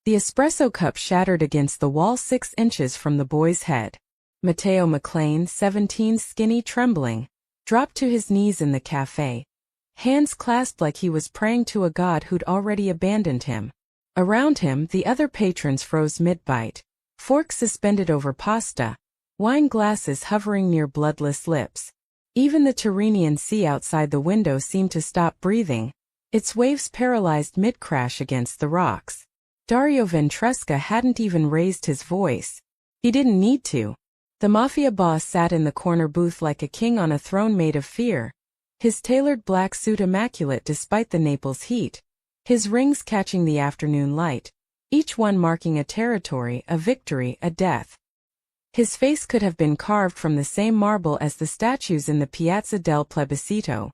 The espresso cup shattered against the wall 6 inches from the boy's head. Matteo McLean, 17, skinny, trembling, dropped to his knees in the cafe, hands clasped like he was praying to a god who'd already abandoned him. Around him, the other patrons froze mid-bite, forks suspended over pasta, wine glasses hovering near bloodless lips. Even the Tyrrhenian Sea outside the window seemed to stop breathing, its waves paralyzed mid-crash against the rocks. Dario Ventresca hadn't even raised his voice. He didn't need to. The mafia boss sat in the corner booth like a king on a throne made of fear, his tailored black suit immaculate despite the Naples heat, his rings catching the afternoon light, each one marking a territory, a victory, a death. His face could have been carved from the same marble as the statues in the Piazza del Plebiscito.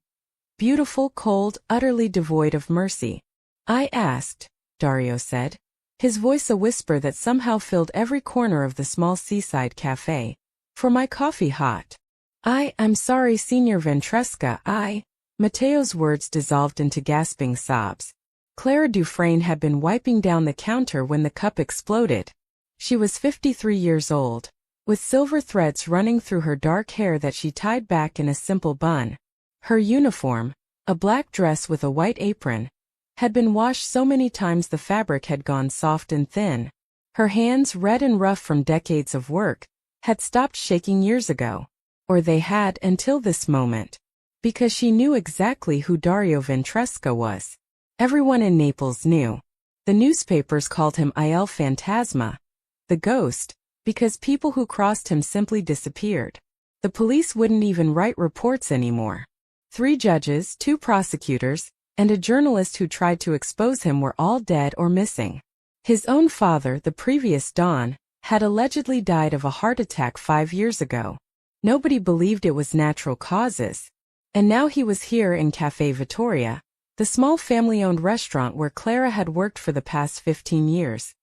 Beautiful, cold, utterly devoid of mercy. "I asked," Dario said, his voice a whisper that somehow filled every corner of the small seaside cafe, "for my coffee hot." I'm sorry, Signor Ventresca, Matteo's words dissolved into gasping sobs. Clara Dufresne had been wiping down the counter when the cup exploded. She was 53 years old, with silver threads running through her dark hair that she tied back in a simple bun. Her uniform, a black dress with a white apron, had been washed so many times the fabric had gone soft and thin. Her hands, red and rough from decades of work, had stopped shaking years ago. Or they had until this moment. Because she knew exactly who Dario Ventresca was. Everyone in Naples knew. The newspapers called him Il Fantasma, the ghost, because people who crossed him simply disappeared. The police wouldn't even write reports anymore. 3 judges, 2 prosecutors, and a journalist who tried to expose him were all dead or missing. His own father, the previous Don, had allegedly died of a heart attack 5 years ago. Nobody believed it was natural causes. And now he was here in Café Vittoria, the small family-owned restaurant where Clara had worked for the past 15 years,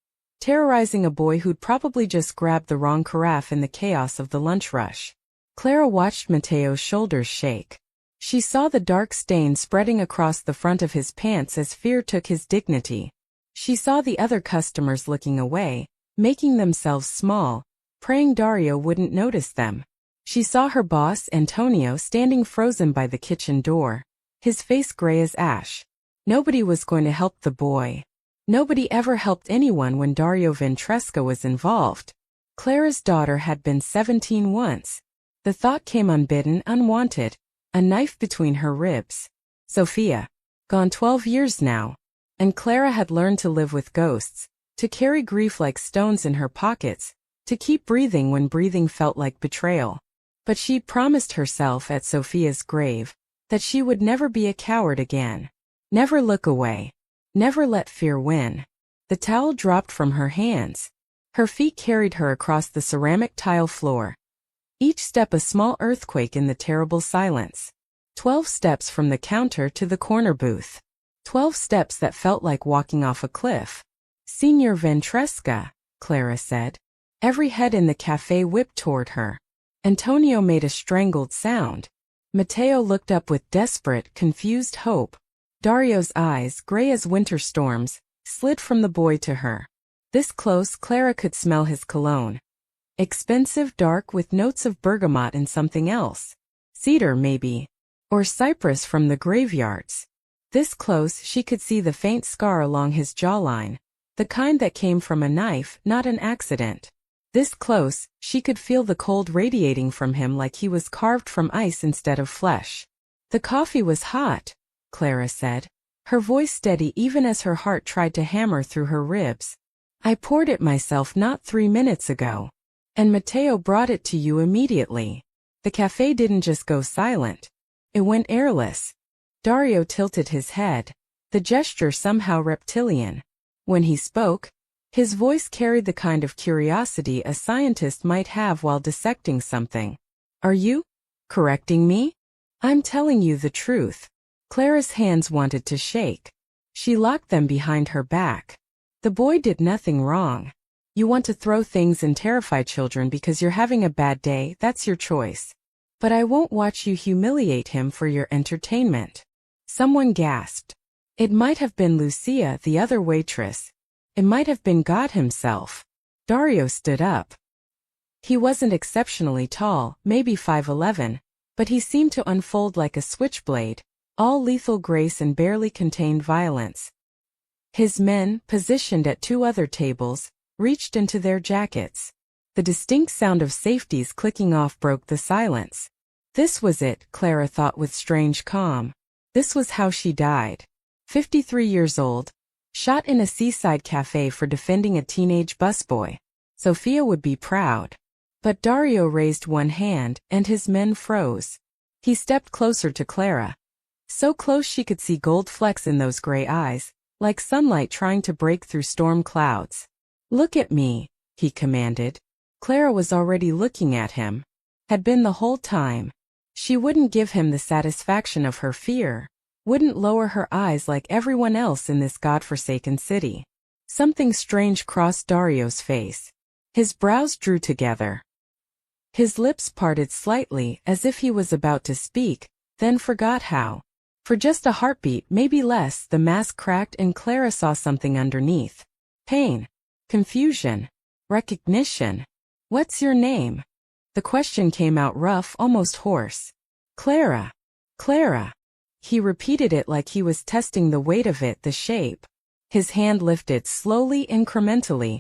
terrorizing a boy who'd probably just grabbed the wrong carafe in the chaos of the lunch rush. Clara watched Matteo's shoulders shake. She saw the dark stain spreading across the front of his pants as fear took his dignity. She saw the other customers looking away, making themselves small, praying Dario wouldn't notice them. She saw her boss, Antonio, standing frozen by the kitchen door, his face gray as ash. Nobody was going to help the boy. Nobody ever helped anyone when Dario Ventresca was involved. Clara's daughter had been 17 once. The thought came unbidden, unwanted, a knife between her ribs. Sophia. Gone 12 years now. And Clara had learned to live with ghosts, to carry grief like stones in her pockets, to keep breathing when breathing felt like betrayal. But she promised herself at Sophia's grave that she would never be a coward again. Never look away. Never let fear win. The towel dropped from her hands. Her feet carried her across the ceramic tile floor. Each step a small earthquake in the terrible silence. 12 steps from the counter to the corner booth. 12 steps that felt like walking off a cliff. "Signor Ventresca," Clara said. Every head in the cafe whipped toward her. Antonio made a strangled sound. Matteo looked up with desperate, confused hope. Dario's eyes, gray as winter storms, slid from the boy to her. This close, Clara could smell his cologne. Expensive, dark, with notes of bergamot and something else. Cedar, maybe. Or cypress from the graveyards. This close, she could see the faint scar along his jawline, the kind that came from a knife, not an accident. This close, she could feel the cold radiating from him like he was carved from ice instead of flesh. "The coffee was hot," Clara said, her voice steady even as her heart tried to hammer through her ribs. "I poured it myself not 3 minutes ago. And Matteo brought it to you immediately." The cafe didn't just go silent. It went airless. Dario tilted his head, the gesture somehow reptilian. When he spoke, his voice carried the kind of curiosity a scientist might have while dissecting something. "Are you correcting me? I'm telling you the truth." Clara's hands wanted to shake. She locked them behind her back. "The boy did nothing wrong. You want to throw things and terrify children because you're having a bad day, that's your choice. But I won't watch you humiliate him for your entertainment." Someone gasped. It might have been Lucia, the other waitress. It might have been God himself. Dario stood up. He wasn't exceptionally tall, maybe 5'11", but he seemed to unfold like a switchblade, all lethal grace and barely contained violence. His men, positioned at two other tables, reached into their jackets. The distinct sound of safeties clicking off broke the silence. This was it, Clara thought with strange calm. This was how she died. 53 years old, shot in a seaside cafe for defending a teenage busboy. Sofia would be proud. But Dario raised one hand, and his men froze. He stepped closer to Clara. So close she could see gold flecks in those gray eyes, like sunlight trying to break through storm clouds. "Look at me," he commanded. Clara was already looking at him. Had been the whole time. She wouldn't give him the satisfaction of her fear. Wouldn't lower her eyes like everyone else in this godforsaken city. Something strange crossed Dario's face. His brows drew together. His lips parted slightly as if he was about to speak, then forgot how. For just a heartbeat, maybe less, the mask cracked and Clara saw something underneath. Pain. Confusion. Recognition. "What's your name?" The question came out rough, almost hoarse. "Clara. Clara." He repeated it like he was testing the weight of it, the shape. His hand lifted slowly, incrementally,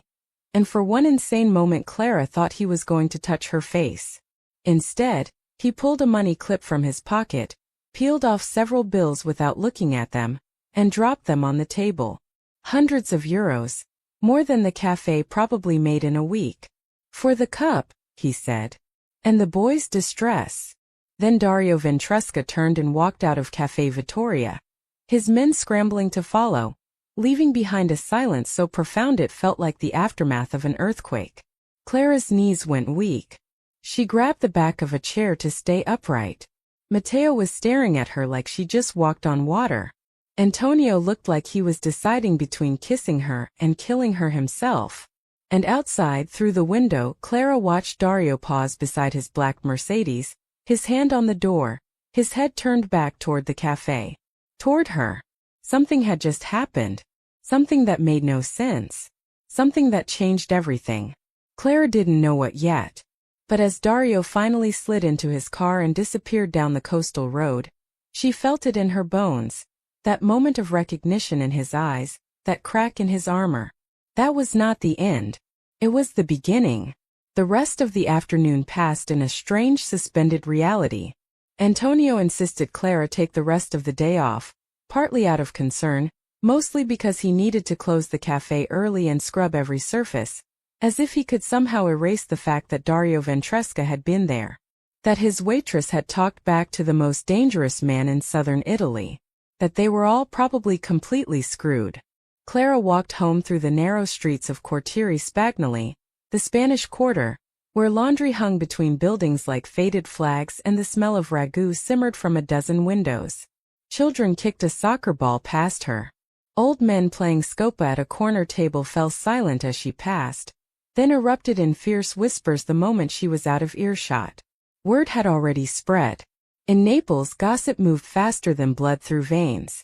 and for one insane moment Clara thought he was going to touch her face. Instead, he pulled a money clip from his pocket, peeled off several bills without looking at them, and dropped them on the table. Hundreds of euros, more than the cafe probably made in a week. "For the cup," he said. "And the boy's distress." Then Dario Ventresca turned and walked out of Cafe Vittoria, his men scrambling to follow, leaving behind a silence so profound it felt like the aftermath of an earthquake. Clara's knees went weak. She grabbed the back of a chair to stay upright. Matteo was staring at her like she just walked on water. Antonio looked like he was deciding between kissing her and killing her himself. And outside, through the window, Clara watched Dario pause beside his black Mercedes, his hand on the door, his head turned back toward the cafe. Toward her. Something had just happened. Something that made no sense. Something that changed everything. Clara didn't know what yet. But as Dario finally slid into his car and disappeared down the coastal road, she felt it in her bones. That moment of recognition in his eyes, that crack in his armor. That was not the end. It was the beginning. The rest of the afternoon passed in a strange suspended reality. Antonio insisted Clara take the rest of the day off, partly out of concern, mostly because he needed to close the cafe early and scrub every surface, as if he could somehow erase the fact that Dario Ventresca had been there. That his waitress had talked back to the most dangerous man in southern Italy. That they were all probably completely screwed. Clara walked home through the narrow streets of Quartiere Spagnoli, the Spanish Quarter, where laundry hung between buildings like faded flags and the smell of ragu simmered from a dozen windows. Children kicked a soccer ball past her. Old men playing scopa at a corner table fell silent as she passed, then erupted in fierce whispers the moment she was out of earshot. Word had already spread. In Naples, gossip moved faster than blood through veins.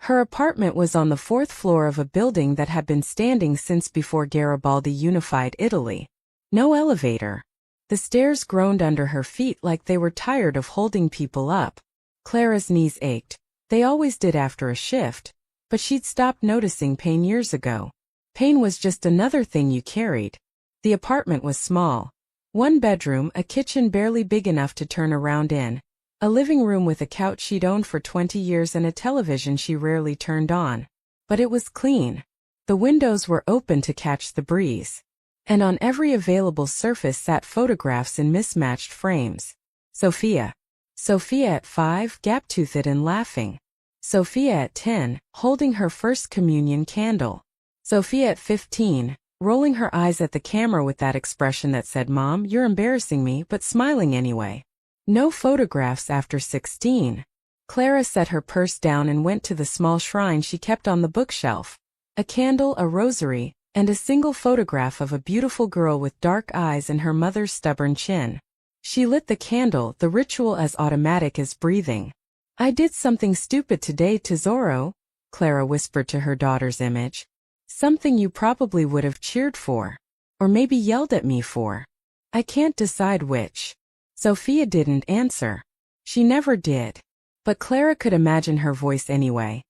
Her apartment was on the 4th floor of a building that had been standing since before Garibaldi unified Italy. No elevator. The stairs groaned under her feet like they were tired of holding people up. Clara's knees ached. They always did after a shift, but she'd stopped noticing pain years ago. Pain was just another thing you carried. The apartment was small. One bedroom, a kitchen barely big enough to turn around in. A living room with a couch she'd owned for 20 years and a television she rarely turned on. But it was clean. The windows were open to catch the breeze. And on every available surface sat photographs in mismatched frames. Sofia. Sofia at 5, gap-toothed and laughing. Sofia at 10, holding her first communion candle. Sofia at 15, rolling her eyes at the camera with that expression that said, "Mom, you're embarrassing me," but smiling anyway. No photographs after 16. Clara set her purse down and went to the small shrine she kept on the bookshelf. A candle, a rosary, and a single photograph of a beautiful girl with dark eyes and her mother's stubborn chin. She lit the candle, the ritual as automatic as breathing. "I did something stupid today, Tesoro," Clara whispered to her daughter's image. Something you probably would have cheered for. Or maybe yelled at me for. I can't decide which. Sophia didn't answer. She never did. But Clara could imagine her voice anyway.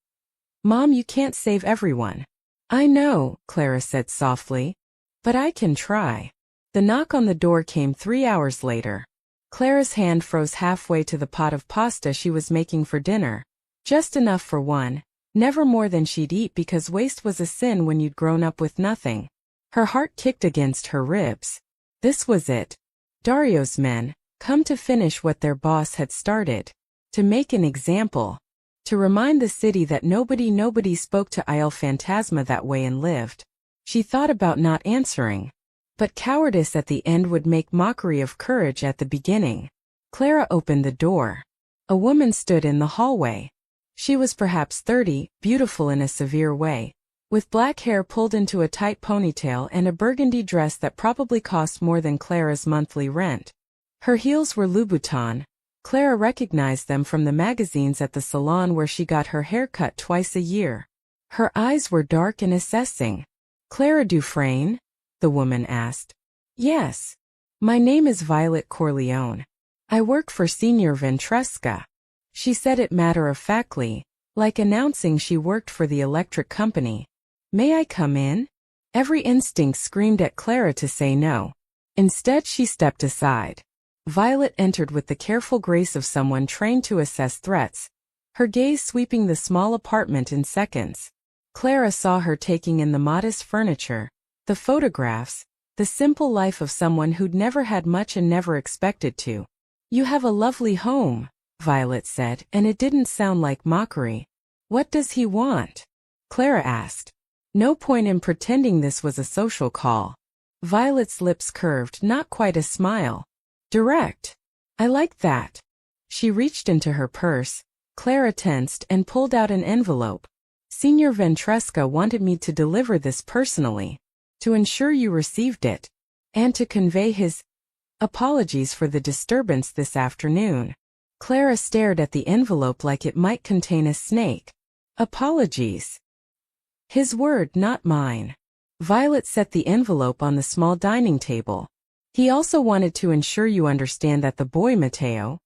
Mom, you can't save everyone. I know, Clara said softly. But I can try. The knock on the door came 3 hours later. Clara's hand froze halfway to the pot of pasta she was making for dinner. Just enough for one, never more than she'd eat because waste was a sin when you'd grown up with nothing. Her heart kicked against her ribs. This was it. Dario's men, come to finish what their boss had started. To make an example. To remind the city that nobody spoke to Il Fantasma that way and lived. She thought about not answering. But cowardice at the end would make mockery of courage at the beginning. Clara opened the door. A woman stood in the hallway. She was perhaps 30, beautiful in a severe way, with black hair pulled into a tight ponytail and a burgundy dress that probably cost more than Clara's monthly rent. Her heels were Louboutin. Clara recognized them from the magazines at the salon where she got her hair cut twice a year. Her eyes were dark and assessing. Clara Dufresne? The woman asked. Yes. My name is Violet Corleone. I work for Senior Ventresca. She said it matter-of-factly, like announcing she worked for the electric company. May I come in? Every instinct screamed at Clara to say no. Instead she stepped aside. Violet entered with the careful grace of someone trained to assess threats, her gaze sweeping the small apartment in seconds. Clara saw her taking in the modest furniture, the photographs, the simple life of someone who'd never had much and never expected to. You have a lovely home, Violet said, and it didn't sound like mockery. What does he want? Clara asked. No point in pretending this was a social call. Violet's lips curved, not quite a smile. Direct. I like that. She reached into her purse. Clara tensed and pulled out an envelope. Senior Ventresca wanted me to deliver this personally, to ensure you received it, and to convey his apologies for the disturbance this afternoon. Clara stared at the envelope like it might contain a snake. Apologies. His word, not mine. Violet set the envelope on the small dining table. He also wanted to ensure you understand that the boy, Matteo,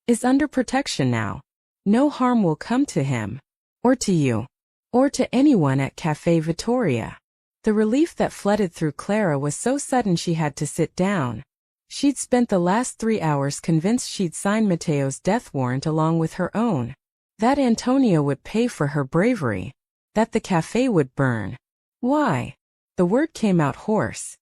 is under protection now. No harm will come to him, or to you, or to anyone at Café Vittoria. The relief that flooded through Clara was so sudden she had to sit down. She'd spent the last 3 hours convinced she'd sign Matteo's death warrant along with her own. That Antonio would pay for her bravery. That the café would burn. Why? The word came out hoarse.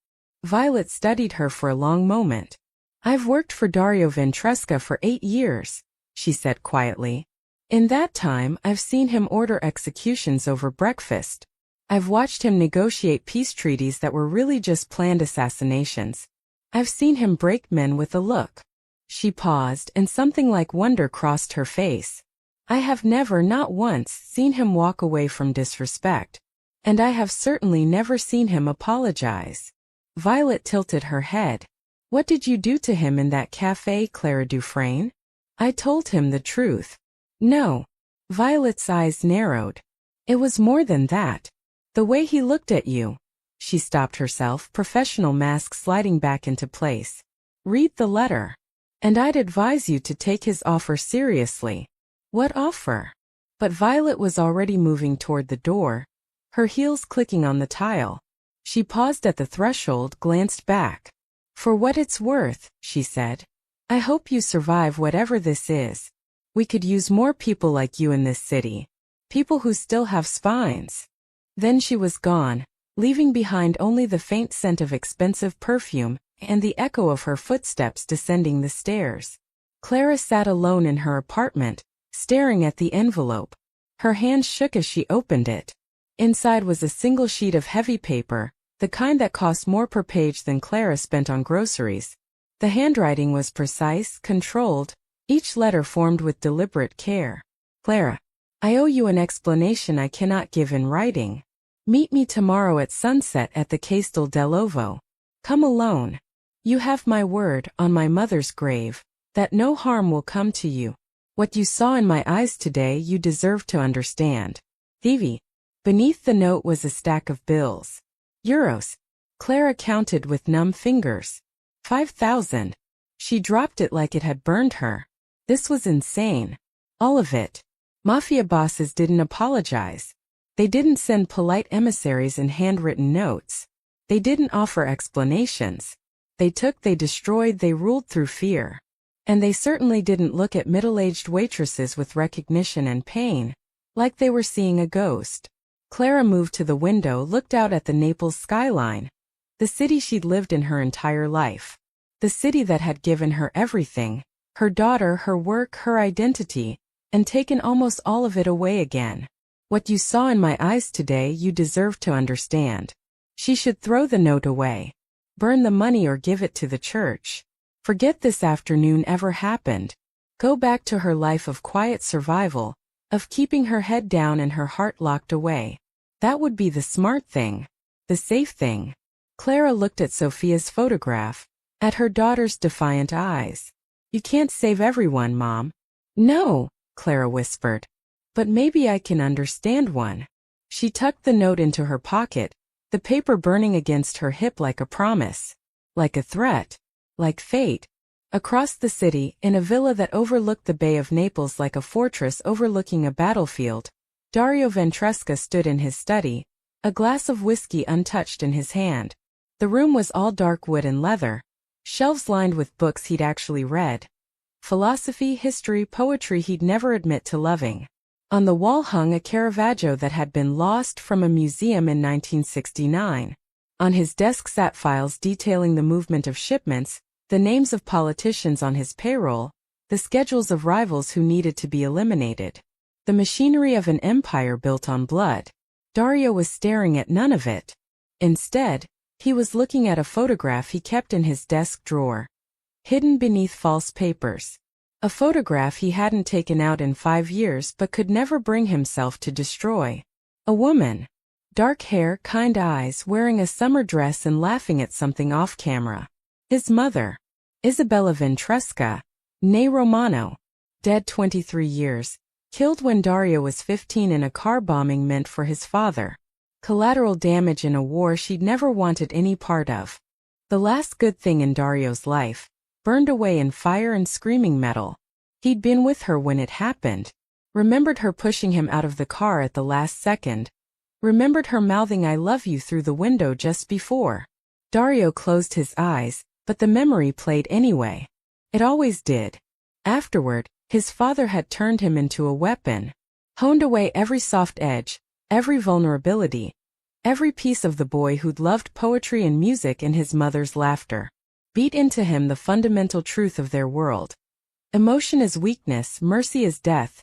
Violet studied her for a long moment. I've worked for Dario Ventresca for 8 years, she said quietly. In that time, I've seen him order executions over breakfast. I've watched him negotiate peace treaties that were really just planned assassinations. I've seen him break men with a look. She paused, and something like wonder crossed her face. I have never, not once, seen him walk away from disrespect. And I have certainly never seen him apologize. Violet tilted her head. What did you do to him in that café, Clara Dufresne? I told him the truth. No. Violet's eyes narrowed. It was more than that. The way he looked at you. She stopped herself, professional mask sliding back into place. Read the letter. And I'd advise you to take his offer seriously. What offer? But Violet was already moving toward the door, her heels clicking on the tile. She paused at the threshold, glanced back. For what it's worth, she said. I hope you survive whatever this is. We could use more people like you in this city. People who still have spines. Then she was gone, leaving behind only the faint scent of expensive perfume and the echo of her footsteps descending the stairs. Clara sat alone in her apartment, staring at the envelope. Her hands shook as she opened it. Inside was a single sheet of heavy paper, the kind that cost more per page than Clara spent on groceries. The handwriting was precise, controlled, each letter formed with deliberate care. Clara, I owe you an explanation I cannot give in writing. Meet me tomorrow at sunset at the Castel dell'Ovo. Come alone. You have my word, on my mother's grave, that no harm will come to you. What you saw in my eyes today you deserve to understand. Thivi. Beneath the note was a stack of bills. Euros. Clara counted with numb fingers. 5,000. She dropped it like it had burned her. This was insane. All of it. Mafia bosses didn't apologize. They didn't send polite emissaries and handwritten notes. They didn't offer explanations. They took, they destroyed, they ruled through fear. And they certainly didn't look at middle-aged waitresses with recognition and pain, like they were seeing a ghost. Clara moved to the window, looked out at the Naples skyline. The city she'd lived in her entire life. The city that had given her everything, her daughter, her work, her identity, and taken almost all of it away again. What you saw in my eyes today you deserve to understand. She should throw the note away. Burn the money or give it to the church. Forget this afternoon ever happened. Go back to her life of quiet survival, of keeping her head down and her heart locked away. That would be the smart thing. The safe thing. Clara looked at Sophia's photograph, at her daughter's defiant eyes. You can't save everyone, Mom. No, Clara whispered. But maybe I can understand one. She tucked the note into her pocket, the paper burning against her hip like a promise, like a threat, like fate. Across the city, in a villa that overlooked the Bay of Naples like a fortress overlooking a battlefield, Dario Ventresca stood in his study, a glass of whiskey untouched in his hand. The room was all dark wood and leather, shelves lined with books he'd actually read. Philosophy, history, poetry he'd never admit to loving. On the wall hung a Caravaggio that had been lost from a museum in 1969. On his desk sat files detailing the movement of shipments, the names of politicians on his payroll, the schedules of rivals who needed to be eliminated. The machinery of an empire built on blood. Dario was staring at none of it. Instead, he was looking at a photograph he kept in his desk drawer, hidden beneath false papers. A photograph he hadn't taken out in 5 years but could never bring himself to destroy. A woman. Dark hair, kind eyes, wearing a summer dress and laughing at something off camera. His mother. Isabella Ventresca, née Romano. Dead 23 years. Killed when Dario was 15 in a car bombing meant for his father. Collateral damage in a war she'd never wanted any part of. The last good thing in Dario's life. Burned away in fire and screaming metal. He'd been with her when it happened. Remembered her pushing him out of the car at the last second. Remembered her mouthing "I love you" through the window just before. Dario closed his eyes, but the memory played anyway. It always did. Afterward, his father had turned him into a weapon. Honed away every soft edge, every vulnerability, every piece of the boy who'd loved poetry and music and his mother's laughter. Beat into him the fundamental truth of their world. Emotion is weakness, mercy is death.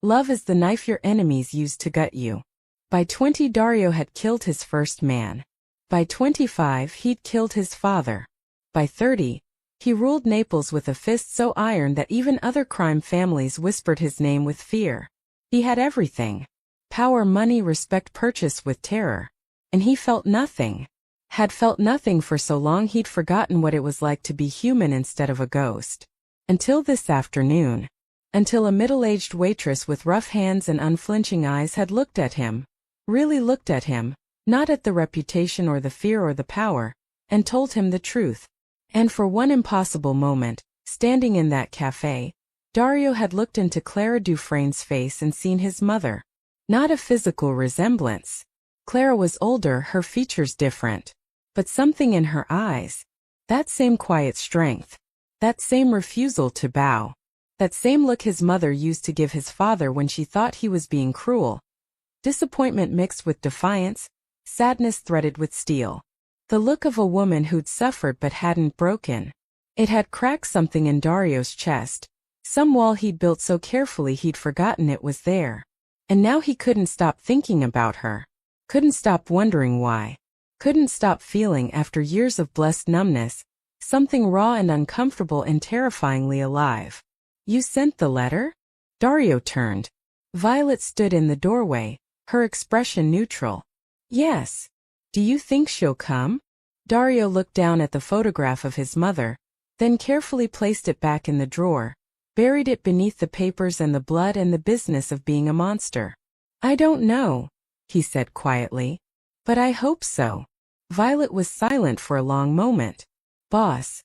Love is the knife your enemies use to gut you. By 20, Dario had killed his first man. By 25, he'd killed his father. By 30, he ruled Naples with a fist so iron that even other crime families whispered his name with fear. He had everything. Power, money, respect purchased with terror. And he felt nothing. Had felt nothing for so long he'd forgotten what it was like to be human instead of a ghost. Until this afternoon. Until a middle-aged waitress with rough hands and unflinching eyes had looked at him. Really looked at him, not at the reputation or the fear or the power, and told him the truth. And for one impossible moment, standing in that cafe, Dario had looked into Clara Dufresne's face and seen his mother. Not a physical resemblance. Clara was older, her features different. But something in her eyes. That same quiet strength. That same refusal to bow. That same look his mother used to give his father when she thought he was being cruel. Disappointment mixed with defiance, sadness threaded with steel. The look of a woman who'd suffered but hadn't broken. It had cracked something in Dario's chest. Some wall he'd built so carefully he'd forgotten it was there. And now he couldn't stop thinking about her. Couldn't stop wondering why. Couldn't stop feeling, after years of blessed numbness, something raw and uncomfortable and terrifyingly alive. You sent the letter? Dario turned. Violet stood in the doorway, her expression neutral. Yes. Do you think she'll come? Dario looked down at the photograph of his mother, then carefully placed it back in the drawer, buried it beneath the papers and the blood and the business of being a monster. I don't know. he said quietly. But I hope so. Violet was silent for a long moment. Boss.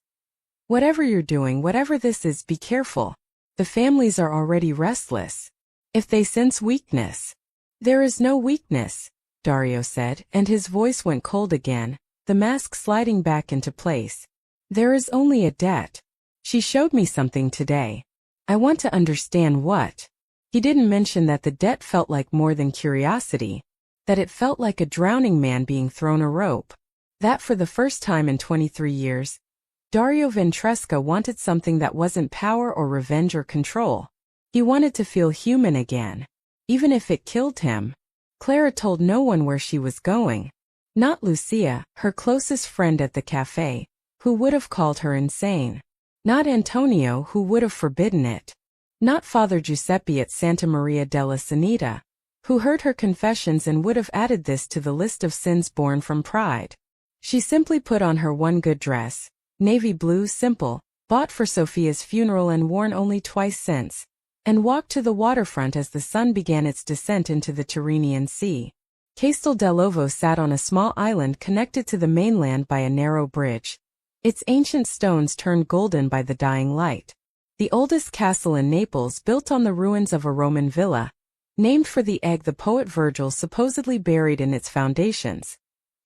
Whatever you're doing, whatever this is, be careful. The families are already restless. If they sense weakness. There is no weakness, Dario said, and his voice went cold again, the mask sliding back into place. There is only a debt. She showed me something today. I want to understand what. He didn't mention that the debt felt like more than curiosity, that it felt like a drowning man being thrown a rope. That for the first time in 23 years, Dario Ventresca wanted something that wasn't power or revenge or control. He wanted to feel human again, even if it killed him. Clara told no one where she was going. Not Lucia, her closest friend at the cafe, who would have called her insane. Not Antonio, who would have forbidden it. Not Father Giuseppe at Santa Maria della Sanita, who heard her confessions and would have added this to the list of sins born from pride. She simply put on her one good dress, navy blue, simple, bought for Sophia's funeral and worn only twice since, and walked to the waterfront as the sun began its descent into the Tyrrhenian Sea. Castel dell'Ovo sat on a small island connected to the mainland by a narrow bridge. Its ancient stones turned golden by the dying light. The oldest castle in Naples, built on the ruins of a Roman villa, named for the egg the poet Virgil supposedly buried in its foundations.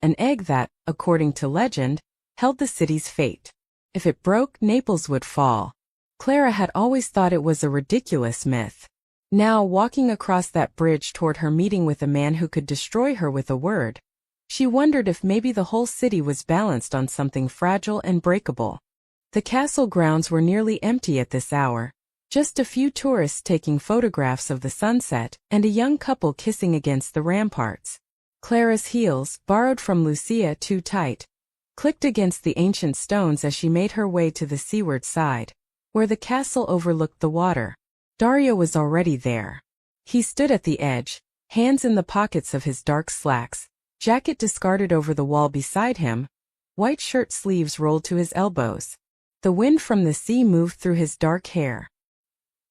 An egg that, according to legend, held the city's fate. If it broke, Naples would fall. Clara had always thought it was a ridiculous myth. Now, walking across that bridge toward her meeting with a man who could destroy her with a word, she wondered if maybe the whole city was balanced on something fragile and breakable. The castle grounds were nearly empty at this hour. Just a few tourists taking photographs of the sunset, and a young couple kissing against the ramparts. Clara's heels, borrowed from Lucia too tight, clicked against the ancient stones as she made her way to the seaward side, where the castle overlooked the water. Dario was already there. He stood at the edge, hands in the pockets of his dark slacks, jacket discarded over the wall beside him, white shirt sleeves rolled to his elbows. The wind from the sea moved through his dark hair.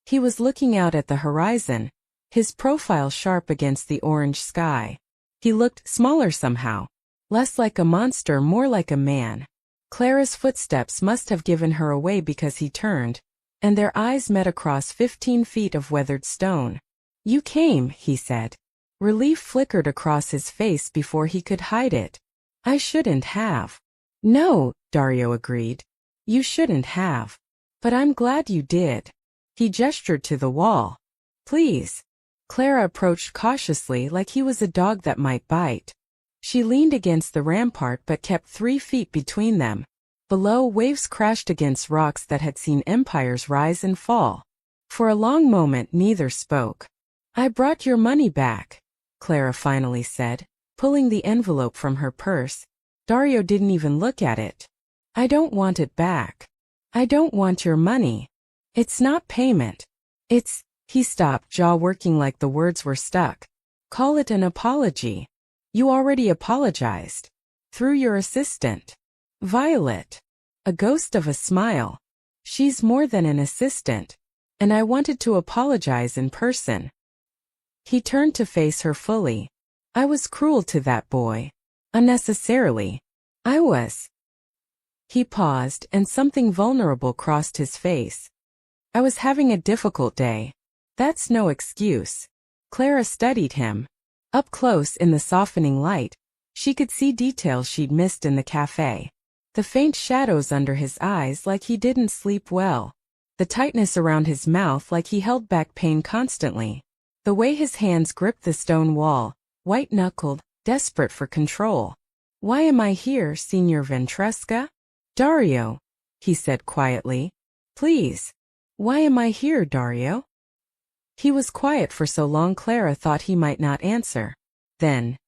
He was looking out at the horizon, his profile sharp against the orange sky. He looked smaller somehow, less like a monster, more like a man. Clara's footsteps must have given her away because he turned, and their eyes met across 15 feet of weathered stone. "You came," he said. Relief flickered across his face before he could hide it. "I shouldn't have." "No," Dario agreed. "You shouldn't have. But I'm glad you did." He gestured to the wall. "Please." Clara approached cautiously like he was a dog that might bite. She leaned against the rampart but kept 3 feet between them. Below, waves crashed against rocks that had seen empires rise and fall. For a long moment neither spoke. "I brought your money back," Clara finally said, pulling the envelope from her purse. Dario didn't even look at it. "I don't want it back. I don't want your money. It's not payment. It's—" He stopped, jaw working like the words were stuck. "Call it an apology. You already apologized. Through your assistant. Violet." A ghost of a smile. "She's more than an assistant. And I wanted to apologize in person." He turned to face her fully. "I was cruel to that boy. Unnecessarily. I was." He paused, and something vulnerable crossed his face. "I was having a difficult day. That's no excuse." Clara studied him. Up close in the softening light, she could see details she'd missed in the cafe. The faint shadows under his eyes like he didn't sleep well. The tightness around his mouth like he held back pain constantly. The way his hands gripped the stone wall, white-knuckled, desperate for control. "Why am I here, Signor Ventresca?" "Dario," he said quietly. "Please." "Why am I here, Dario?" He was quiet for so long Clara thought he might not answer. Then,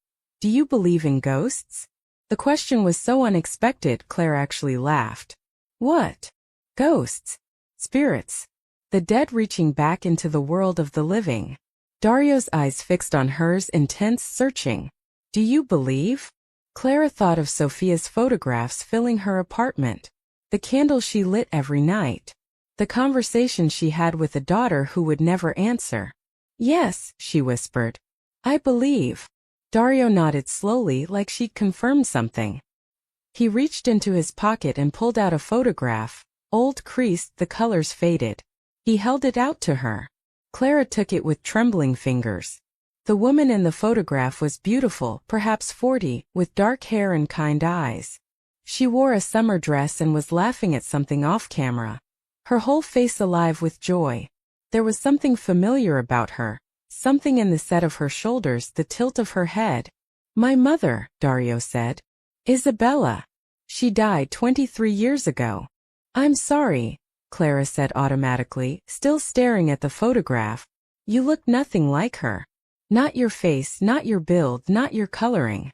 "Do you believe in ghosts?" The question was so unexpected Clara actually laughed. "What? Ghosts? Spirits? The dead reaching back into the world of the living?" Dario's eyes fixed on hers, intense, searching. "Do you believe?" Clara thought of Sophia's photographs filling her apartment. The candles she lit every night. The conversation she had with a daughter who would never answer. "Yes," she whispered. "I believe." Dario nodded slowly like she'd confirmed something. He reached into his pocket and pulled out a photograph, old, creased, the colors faded. He held it out to her. Clara took it with trembling fingers. The woman in the photograph was beautiful, perhaps 40, with dark hair and kind eyes. She wore a summer dress and was laughing at something off camera, her whole face alive with joy. There was something familiar about her, something in the set of her shoulders, the tilt of her head. My mother, Dario said. Isabella. She died 23 years ago. I'm sorry, Clara said automatically, still staring at the photograph. You look nothing like her. Not your face, not your build, not your coloring.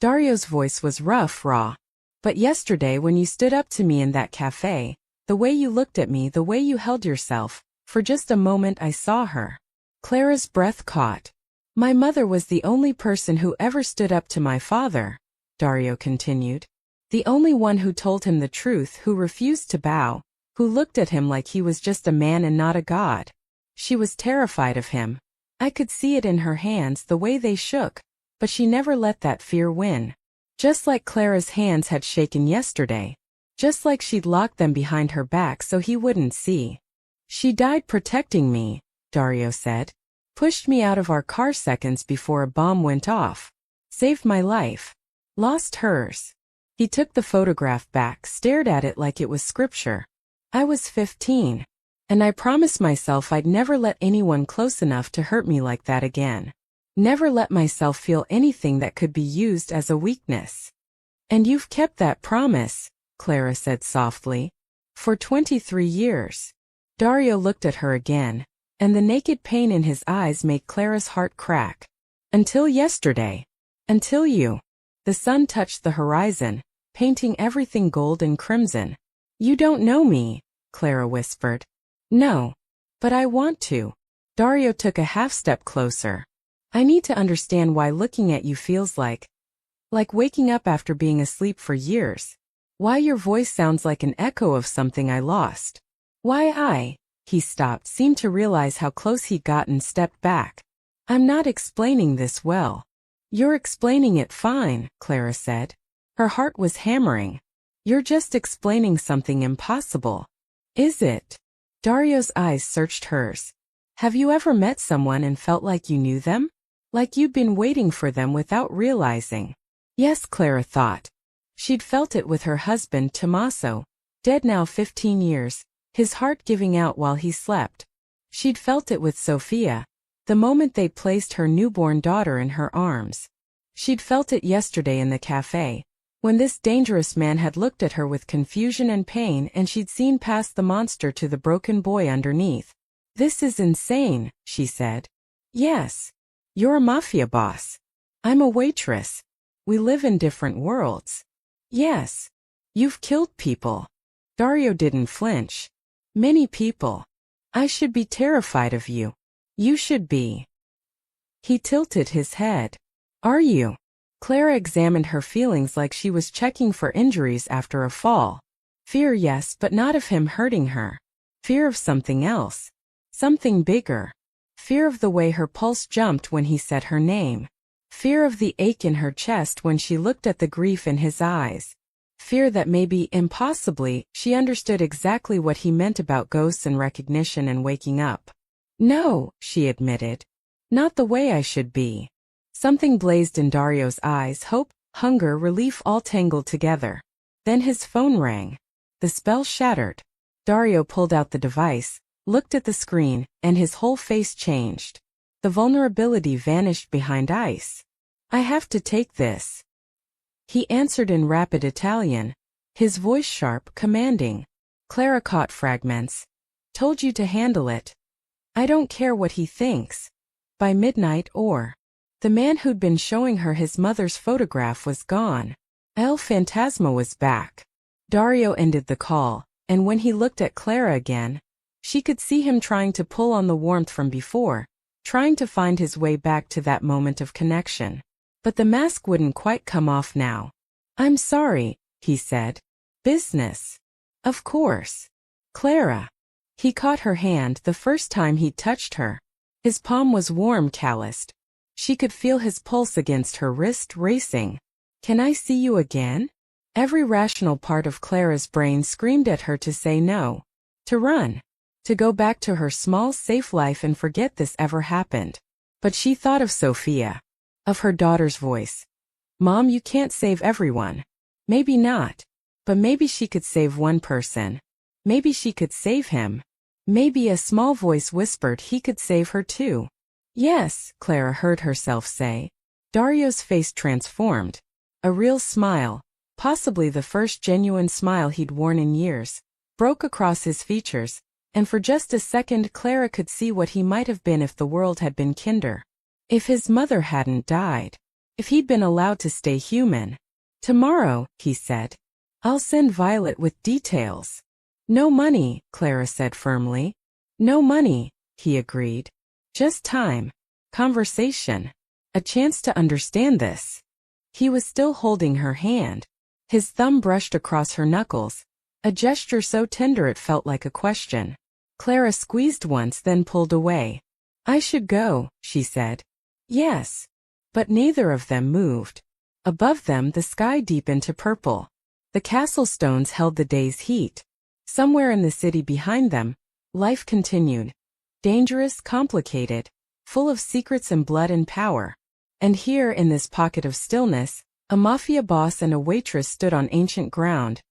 Dario's voice was rough, raw. But yesterday when you stood up to me in that cafe, the way you looked at me, the way you held yourself, for just a moment I saw her. Clara's breath caught. My mother was the only person who ever stood up to my father, Dario continued. The only one who told him the truth, who refused to bow, who looked at him like he was just a man and not a god. She was terrified of him. I could see it in her hands, the way they shook, but she never let that fear win. Just like Clara's hands had shaken yesterday. Just like she'd locked them behind her back so he wouldn't see. She died protecting me, Dario said. Pushed me out of our car seconds before a bomb went off. Saved my life. Lost hers. He took the photograph back, stared at it like it was scripture. I was 15. And I promised myself I'd never let anyone close enough to hurt me like that again. Never let myself feel anything that could be used as a weakness. And you've kept that promise, Clara said softly. For 23 years. Dario looked at her again, and the naked pain in his eyes made Clara's heart crack. Until yesterday. Until you. The sun touched the horizon, painting everything gold and crimson. You don't know me, Clara whispered. No. But I want to. Dario took a half step closer. I need to understand why looking at you feels like waking up after being asleep for years. Why your voice sounds like an echo of something I lost. Why he stopped, seemed to realize how close he'd gotten, stepped back. I'm not explaining this well. You're explaining it fine, Clara said. Her heart was hammering. You're just explaining something impossible. Is it? Dario's eyes searched hers. Have you ever met someone and felt like you knew them? Like you'd been waiting for them without realizing? Yes, Clara thought. She'd felt it with her husband, Tommaso, dead now 15 years, his heart giving out while he slept. She'd felt it with Sophia, the moment they placed her newborn daughter in her arms. She'd felt it yesterday in the cafe, when this dangerous man had looked at her with confusion and pain, and she'd seen past the monster to the broken boy underneath. This is insane, she said. Yes. You're a mafia boss. I'm a waitress. We live in different worlds. Yes. You've killed people. Dario didn't flinch. Many people. I should be terrified of you. You should be. He tilted his head. Are you? Clara examined her feelings like she was checking for injuries after a fall. Fear, yes, but not of him hurting her. Fear of something else. Something bigger. Fear of the way her pulse jumped when he said her name. Fear of the ache in her chest when she looked at the grief in his eyes. Fear that maybe, impossibly, she understood exactly what he meant about ghosts and recognition and waking up. No, she admitted. Not the way I should be. Something blazed in Dario's eyes, hope, hunger, relief all tangled together. Then his phone rang. The spell shattered. Dario pulled out the device, looked at the screen, and his whole face changed. The vulnerability vanished behind ice. I have to take this. He answered in rapid Italian, his voice sharp, commanding. Clara caught fragments. Told you to handle it. I don't care what he thinks. By midnight or... The man who'd been showing her his mother's photograph was gone. El Fantasma was back. Dario ended the call, and when he looked at Clara again, she could see him trying to pull on the warmth from before, trying to find his way back to that moment of connection. But the mask wouldn't quite come off now. I'm sorry, he said. Business. Of course. Clara. He caught her hand the first time he touched her. His palm was warm, calloused. She could feel his pulse against her wrist racing. "Can I see you again?" Every rational part of Clara's brain screamed at her to say no. To run. To go back to her small, safe life and forget this ever happened. But she thought of Sophia. Of her daughter's voice. "Mom, you can't save everyone." Maybe not. But maybe she could save one person. Maybe she could save him. Maybe a small voice whispered he could save her too. "Yes," Clara heard herself say. Dario's face transformed. A real smile, possibly the first genuine smile he'd worn in years, broke across his features, and for just a second Clara could see what he might have been if the world had been kinder. If his mother hadn't died. If he'd been allowed to stay human. "Tomorrow," he said. "I'll send Violet with details." "No money," Clara said firmly. "No money," he agreed. "Just time. Conversation. A chance to understand this." He was still holding her hand. His thumb brushed across her knuckles, a gesture so tender it felt like a question. Clara squeezed once then pulled away. "I should go," she said. "Yes." But neither of them moved. Above them the sky deepened to purple. The castle stones held the day's heat. Somewhere in the city behind them, life continued. Dangerous, complicated, full of secrets and blood and power. And here in this pocket of stillness, a mafia boss and a waitress stood on ancient ground,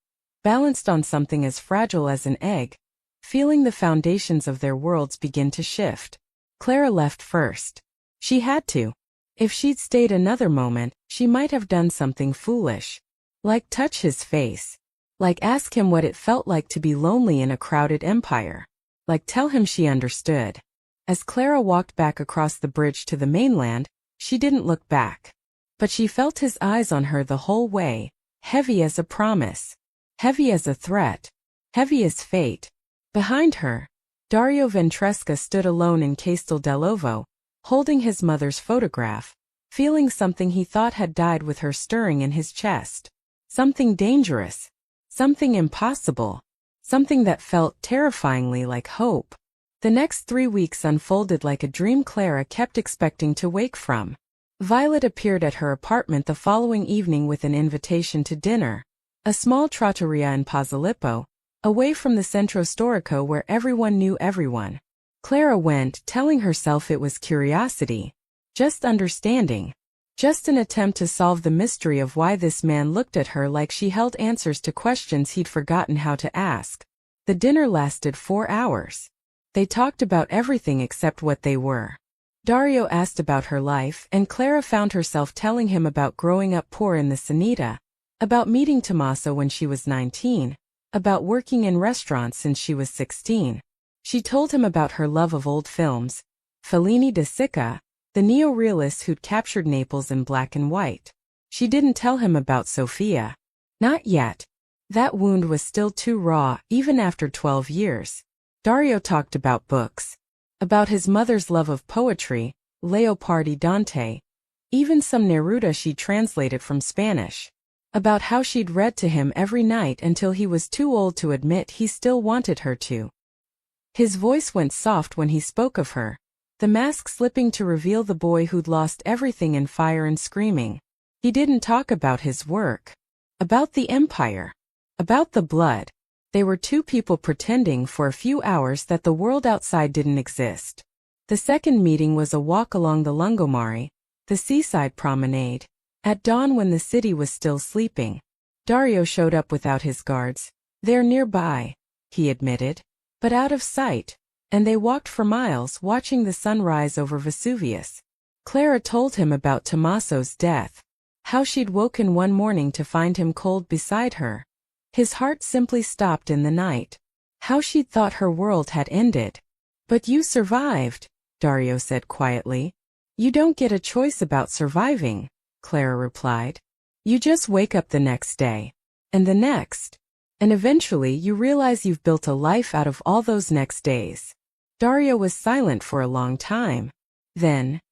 balanced on something as fragile as an egg, feeling the foundations of their worlds begin to shift. Clara left first. She had to. If she'd stayed another moment, she might have done something foolish. Like touch his face. Like ask him what it felt like to be lonely in a crowded empire. Like tell him she understood. As Clara walked back across the bridge to the mainland, she didn't look back. But she felt his eyes on her the whole way, heavy as a promise. Heavy as a threat. Heavy as fate. Behind her, Dario Ventresca stood alone in Castel dell'Ovo, holding his mother's photograph, feeling something he thought had died with her stirring in his chest. Something dangerous. Something impossible. Something that felt terrifyingly like hope. The next 3 weeks unfolded like a dream Clara kept expecting to wake from. Violet appeared at her apartment the following evening with an invitation to dinner. A small trattoria in Posillipo, away from the Centro Storico where everyone knew everyone. Clara went, telling herself it was curiosity. Just understanding. Just an attempt to solve the mystery of why this man looked at her like she held answers to questions he'd forgotten how to ask. The dinner lasted 4 hours. They talked about everything except what they were. Dario asked about her life, and Clara found herself telling him about growing up poor in the Sanita, about meeting Tommaso when she was 19, about working in restaurants since she was 16. She told him about her love of old films, Fellini de Sica, the neo-realists who'd captured Naples in black and white. She didn't tell him about Sophia. Not yet. That wound was still too raw, even after 12 years. Dario talked about books. About his mother's love of poetry, Leopardi Dante. Even some Neruda she translated from Spanish. About how she'd read to him every night until he was too old to admit he still wanted her to. His voice went soft when he spoke of her, the mask slipping to reveal the boy who'd lost everything in fire and screaming. He didn't talk about his work. About the empire. About the blood. They were two people pretending for a few hours that the world outside didn't exist. The second meeting was a walk along the Lungomare, the seaside promenade, at dawn when the city was still sleeping. Dario showed up without his guards. "They're nearby," he admitted, "but out of sight," and they walked for miles watching the sun rise over Vesuvius. Clara told him about Tommaso's death, how she'd woken one morning to find him cold beside her. His heart simply stopped in the night. How she'd thought her world had ended. "But you survived," Dario said quietly. "You don't get a choice about surviving," Clara replied. "You just wake up the next day. And the next. And eventually you realize you've built a life out of all those next days." Dario was silent for a long time. Then,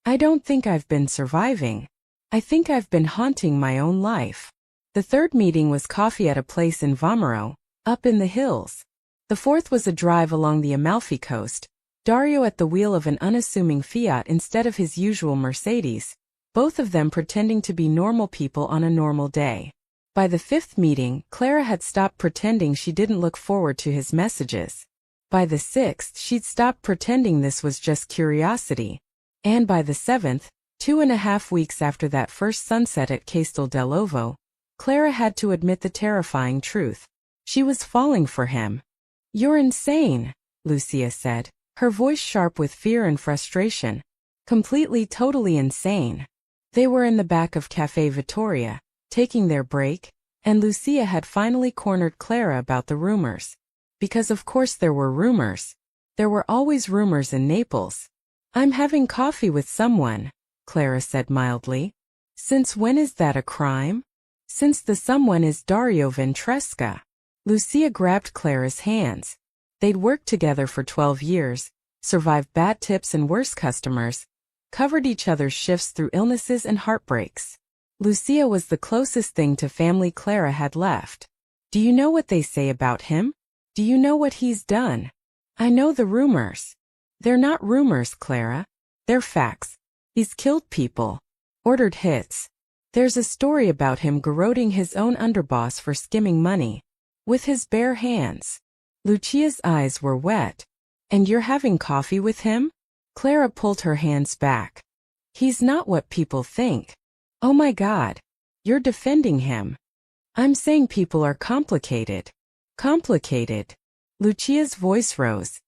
"I don't think I've been surviving. I think I've been haunting my own life." The third meeting was coffee at a place in Vomero, up in the hills. The fourth was a drive along the Amalfi coast. Dario at the wheel of an unassuming Fiat instead of his usual Mercedes, both of them pretending to be normal people on a normal day. By the fifth meeting, Clara had stopped pretending she didn't look forward to his messages. By the sixth, she'd stopped pretending this was just curiosity. And by the seventh, 2.5 weeks after that first sunset at Castel dell'Ovo, Clara had to admit the terrifying truth. She was falling for him. "You're insane," Lucia said, her voice sharp with fear and frustration. Completely, totally insane. They were in the back of Café Vittoria, taking their break, and Lucia had finally cornered Clara about the rumors. Because of course there were rumors. There were always rumors in Naples. "I'm having coffee with someone," Clara said mildly. "Since when is that a crime?" "Since the someone is Dario Ventresca." Lucia grabbed Clara's hands. They'd worked together for 12 years, survived bad tips and worse customers, covered each other's shifts through illnesses and heartbreaks. Lucia was the closest thing to family Clara had left. "Do you know what they say about him? Do you know what he's done?" "I know the rumors." "They're not rumors, Clara. They're facts. He's killed people. Ordered hits. There's a story about him garroting his own underboss for skimming money. With his bare hands." Lucia's eyes were wet. "And you're having coffee with him?" Clara pulled her hands back. "He's not what people think." "Oh my God. You're defending him." "I'm saying people are complicated." "Complicated." Lucia's voice rose.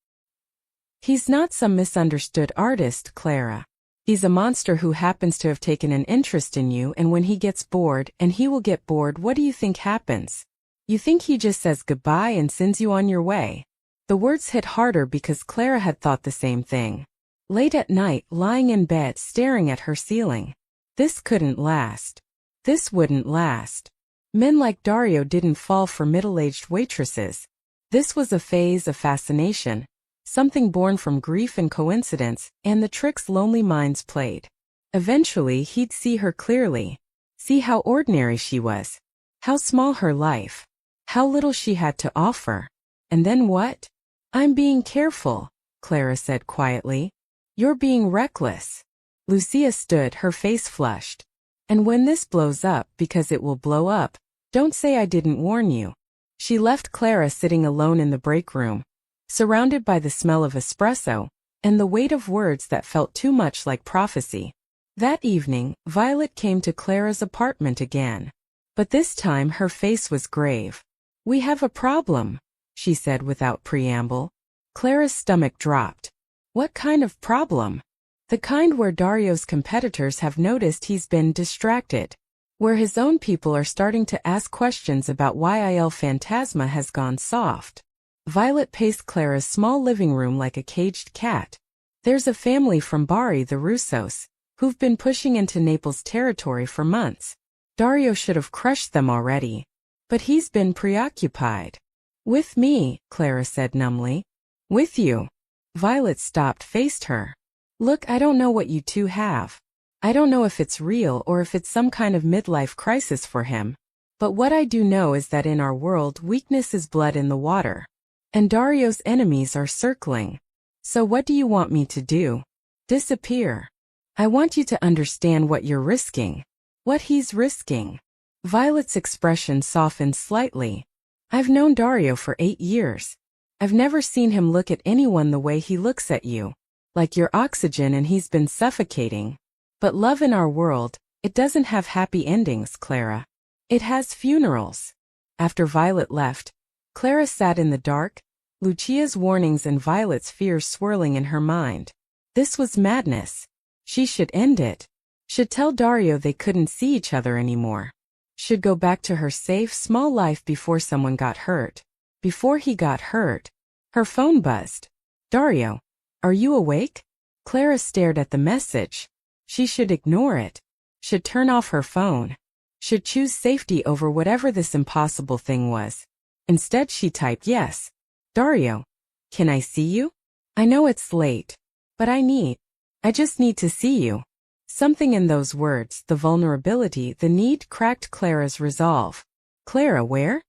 "He's not some misunderstood artist, Clara. He's a monster who happens to have taken an interest in you, and when he gets bored, and he will get bored, what do you think happens? You think he just says goodbye and sends you on your way." The words hit harder because Clara had thought the same thing. Late at night, lying in bed staring at her ceiling. This couldn't last. This wouldn't last. Men like Dario didn't fall for middle-aged waitresses. This was a phase of fascination, something born from grief and coincidence, and the tricks lonely minds played. Eventually he'd see her clearly. See how ordinary she was. How small her life. How little she had to offer. And then what? "I'm being careful," Clara said quietly. "You're being reckless." Lucia stood, her face flushed. "And when this blows up, because it will blow up, don't say I didn't warn you." She left Clara sitting alone in the break room, surrounded by the smell of espresso, and the weight of words that felt too much like prophecy. That evening, Violet came to Clara's apartment again. But this time her face was grave. "We have a problem," she said without preamble. Clara's stomach dropped. "What kind of problem?" "The kind where Dario's competitors have noticed he's been distracted. Where his own people are starting to ask questions about why Il Fantasma has gone soft." Violet paced Clara's small living room like a caged cat. "There's a family from Bari, the Russos, who've been pushing into Naples territory for months. Dario should have crushed them already. But he's been preoccupied." "With me," Clara said numbly. "With you?" Violet stopped, faced her. "Look, I don't know what you two have. I don't know if it's real or if it's some kind of midlife crisis for him. But what I do know is that in our world, weakness is blood in the water. And Dario's enemies are circling. So what do you want me to do? Disappear? I want you to understand what you're risking. What he's risking." Violet's expression softened slightly. "I've known Dario for 8 years. I've never seen him look at anyone the way he looks at you. Like you're oxygen and he's been suffocating. But love in our world, it doesn't have happy endings, Clara. It has funerals." After Violet left, Clara sat in the dark, Lucia's warnings and Violet's fears swirling in her mind. This was madness. She should end it. Should tell Dario they couldn't see each other anymore. Should go back to her safe, small life before someone got hurt. Before he got hurt. Her phone buzzed. "Dario, are you awake?" Clara stared at the message. She should ignore it. Should turn off her phone. Should choose safety over whatever this impossible thing was. Instead she typed, "Yes. Dario, can I see you? I know it's late. But I just need to see you." Something in those words, the vulnerability, the need, cracked Clara's resolve. "Clara, where?"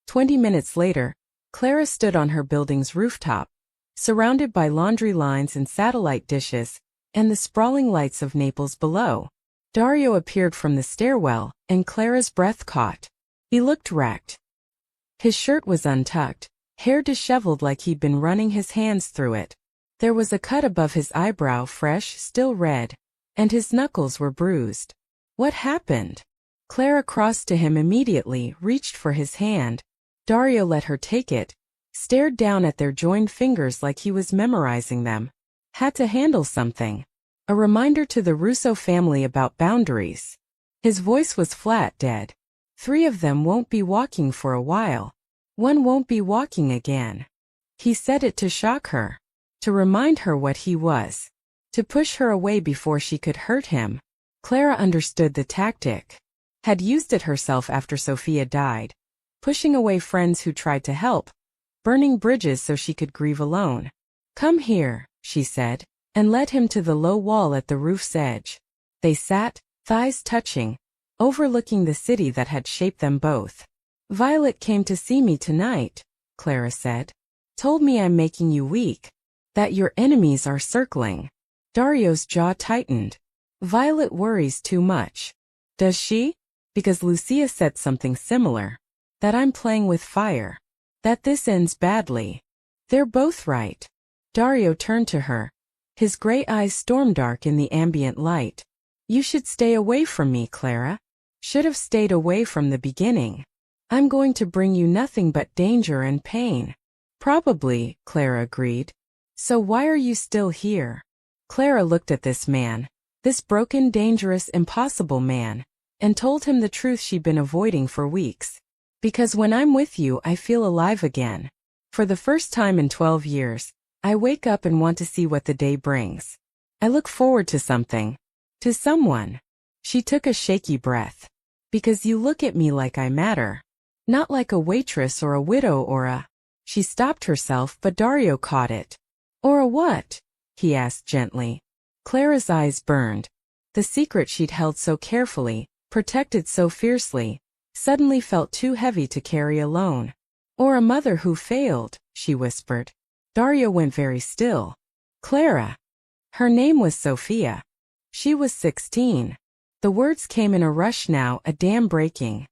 20 minutes later, Clara stood on her building's rooftop. surrounded by laundry lines and satellite dishes, and the sprawling lights of Naples below. Dario appeared from the stairwell, and Clara's breath caught. He looked wrecked. His shirt was untucked, hair disheveled like he'd been running his hands through it. There was a cut above his eyebrow, fresh, still red, and his knuckles were bruised. What happened? Clara crossed to him immediately, reached for his hand. Dario let her take it, stared down at their joined fingers like he was memorizing them. Had to handle something. A reminder to the Russo family about boundaries. His voice was flat, dead. 3 of them won't be walking for a while. 1 won't be walking again. He said it to shock her. To remind her what he was. To push her away before she could hurt him. Clara understood the tactic. Had used it herself after Sophia died. Pushing away friends who tried to help. Burning bridges so she could grieve alone. "Come here," she said, and led him to the low wall at the roof's edge. They sat, thighs touching, overlooking the city that had shaped them both. "Violet came to see me tonight," Clara said. "Told me I'm making you weak. That your enemies are circling." Dario's jaw tightened. Violet worries too much. Does she? Because Lucia said something similar. That I'm playing with fire. That this ends badly. They're both right. Dario turned to her. His gray eyes storm-dark in the ambient light. "You should stay away from me, Clara. Should have stayed away from the beginning. I'm going to bring you nothing but danger and pain." "Probably," Clara agreed. "So why are you still here?" Clara looked at this man, this broken, dangerous, impossible man, and told him the truth she'd been avoiding for weeks. "Because when I'm with you, I feel alive again. For the first time in 12 years, I wake up and want to see what the day brings. I look forward to something. To someone." She took a shaky breath. "Because you look at me like I matter. Not like a waitress or a widow or a—" She stopped herself, but Dario caught it. "Or a what?" he asked gently. Clara's eyes burned. The secret she'd held so carefully, protected so fiercely, suddenly felt too heavy to carry alone. "Or a mother who failed," she whispered. Dario went very still. "Clara." Her name was Sophia. She was 16. The words came in a rush now, a dam breaking.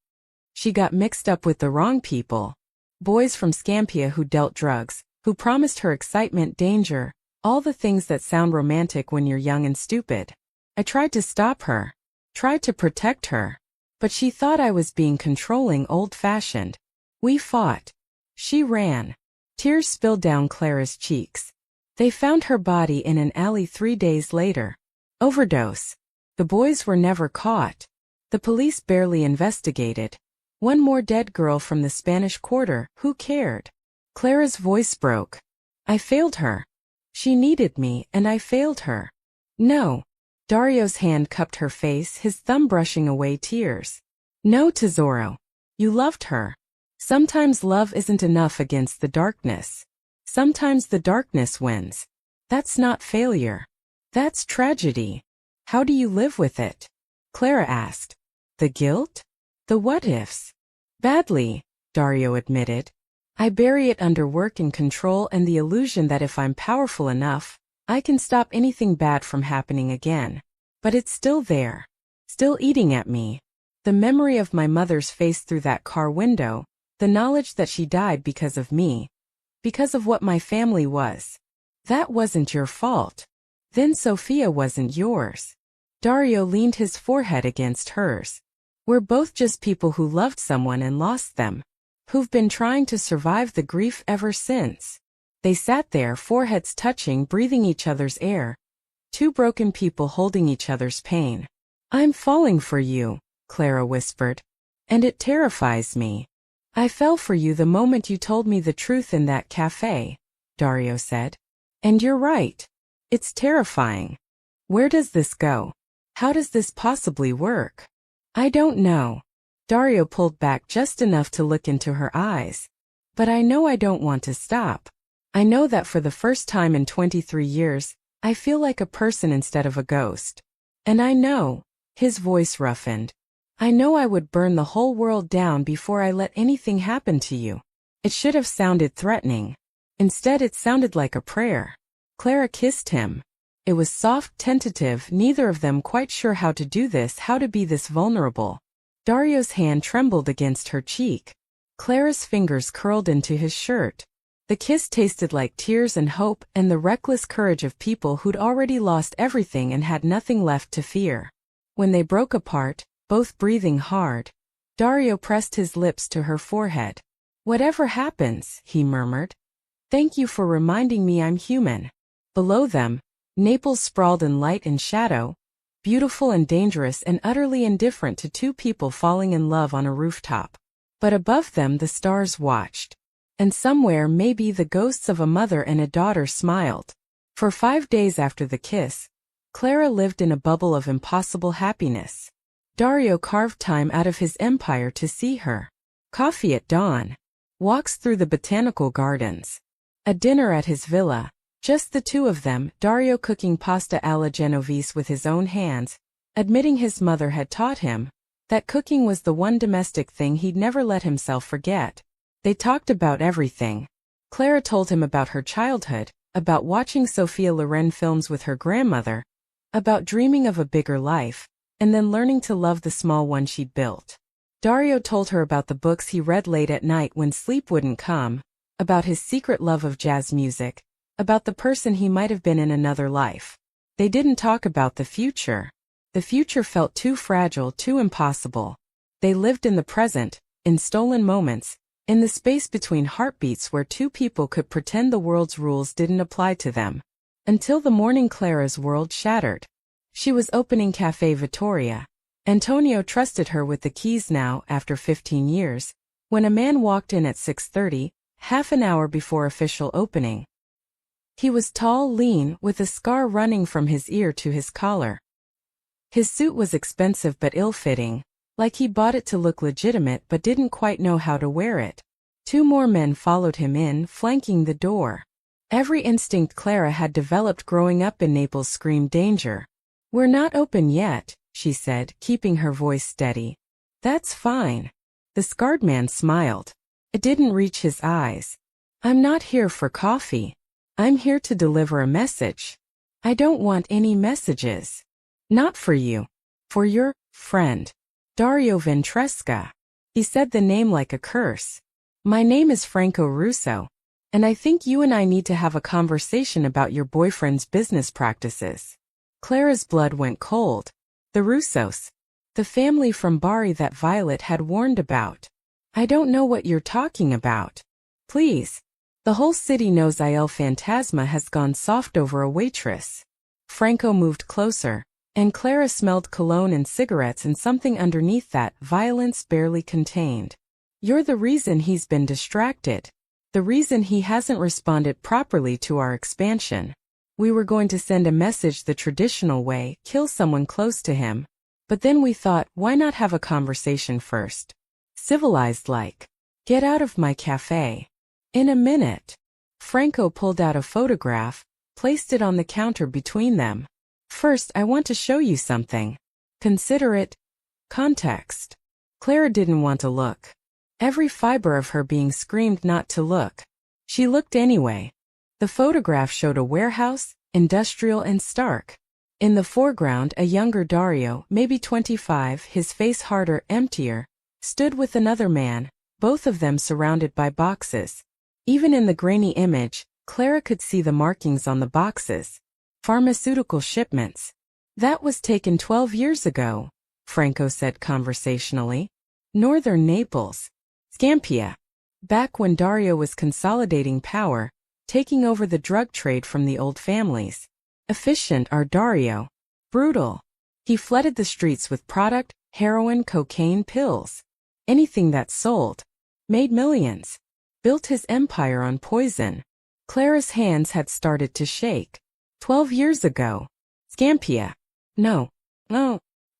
She got mixed up with the wrong people. Boys from Scampia who dealt drugs, who promised her excitement, danger, all the things that sound romantic when you're young and stupid. I tried to stop her. Tried to protect her. But she thought I was being controlling, old-fashioned. We fought. She ran. Tears spilled down Clara's cheeks. They found her body in an alley 3 days later. Overdose. The boys were never caught. The police barely investigated. One more dead girl from the Spanish Quarter, who cared? Clara's voice broke. I failed her. She needed me, and I failed her. No. Dario's hand cupped her face, his thumb brushing away tears. No, Tesoro. You loved her. Sometimes love isn't enough against the darkness. Sometimes the darkness wins. That's not failure. That's tragedy. How do you live with it? Clara asked. The guilt? The what-ifs? Badly, Dario admitted. I bury it under work and control and the illusion that if I'm powerful enough, I can stop anything bad from happening again. But it's still there. Still eating at me. The memory of my mother's face through that car window, the knowledge that she died because of me. Because of what my family was. That wasn't your fault. Then Sophia wasn't yours. Dario leaned his forehead against hers. We're both just people who loved someone and lost them. Who've been trying to survive the grief ever since. They sat there, foreheads touching, breathing each other's air. Two broken people holding each other's pain. I'm falling for you, Clara whispered. And it terrifies me. I fell for you the moment you told me the truth in that cafe, Dario said. And you're right. It's terrifying. Where does this go? How does this possibly work? I don't know. Dario pulled back just enough to look into her eyes. But I know I don't want to stop. I know that for the first time in 23 years, I feel like a person instead of a ghost. And I know, his voice roughened. I know I would burn the whole world down before I let anything happen to you. It should have sounded threatening. Instead it sounded like a prayer. Clara kissed him. It was soft, tentative, neither of them quite sure how to do this, how to be this vulnerable. Dario's hand trembled against her cheek. Clara's fingers curled into his shirt. The kiss tasted like tears and hope and the reckless courage of people who'd already lost everything and had nothing left to fear. When they broke apart, both breathing hard, Dario pressed his lips to her forehead. "Whatever happens," he murmured, "thank you for reminding me I'm human." Below them, Naples sprawled in light and shadow, beautiful and dangerous and utterly indifferent to two people falling in love on a rooftop. But above them the stars watched. And somewhere maybe the ghosts of a mother and a daughter smiled. For 5 days after the kiss, Clara lived in a bubble of impossible happiness. Dario carved time out of his empire to see her. Coffee at dawn. Walks through the botanical gardens. A dinner at his villa. Just the two of them, Dario cooking pasta alla Genovese with his own hands, admitting his mother had taught him that cooking was the one domestic thing he'd never let himself forget. They talked about everything. Clara told him about her childhood, about watching Sophia Loren films with her grandmother, about dreaming of a bigger life, and then learning to love the small one she'd built. Dario told her about the books he read late at night when sleep wouldn't come, about his secret love of jazz music, about the person he might have been in another life. They didn't talk about the future. The future felt too fragile, too impossible. They lived in the present, in stolen moments, in the space between heartbeats where two people could pretend the world's rules didn't apply to them. Until the morning Clara's world shattered. She was opening Café Vittoria. Antonio trusted her with the keys now, after 15 years, when a man walked in at 6:30, half an hour before official opening. He was tall, lean, with a scar running from his ear to his collar. His suit was expensive but ill-fitting, like he bought it to look legitimate but didn't quite know how to wear it. 2 more men followed him in, flanking the door. Every instinct Clara had developed growing up in Naples screamed danger. "We're not open yet," she said, keeping her voice steady. "That's fine." The scarred man smiled. It didn't reach his eyes. "I'm not here for coffee. I'm here to deliver a message." "I don't want any messages." "Not for you. For your friend. Dario Ventresca." He said the name like a curse. "My name is Franco Russo, and I think you and I need to have a conversation about your boyfriend's business practices." Clara's blood went cold. The Russos. The family from Bari that Violet had warned about. "I don't know what you're talking about. Please. The whole city knows Il Fantasma has gone soft over a waitress." Franco moved closer, and Clara smelled cologne and cigarettes and something underneath that, violence barely contained. "You're the reason he's been distracted. The reason he hasn't responded properly to our expansion. We were going to send a message the traditional way, kill someone close to him. But then we thought, why not have a conversation first? Civilized like. Get out of my cafe. In a minute." Franco pulled out a photograph, placed it on the counter between them. "First, I want to show you something. Consider it context." Clara didn't want to look. Every fiber of her being screamed not to look. She looked anyway. The photograph showed a warehouse, industrial and stark. In the foreground, a younger Dario, maybe 25, his face harder, emptier, stood with another man, both of them surrounded by boxes. Even in the grainy image, Clara could see the markings on the boxes. Pharmaceutical shipments. "That was taken 12 years ago," Franco said conversationally. "Northern Naples. Scampia. Back when Dario was consolidating power, taking over the drug trade from the old families. Efficient our Dario. Brutal. He flooded the streets with product, heroin, cocaine, pills. Anything that sold. Made millions. Built his empire on poison." Clara's hands had started to shake. 12 years ago. Scampia. No.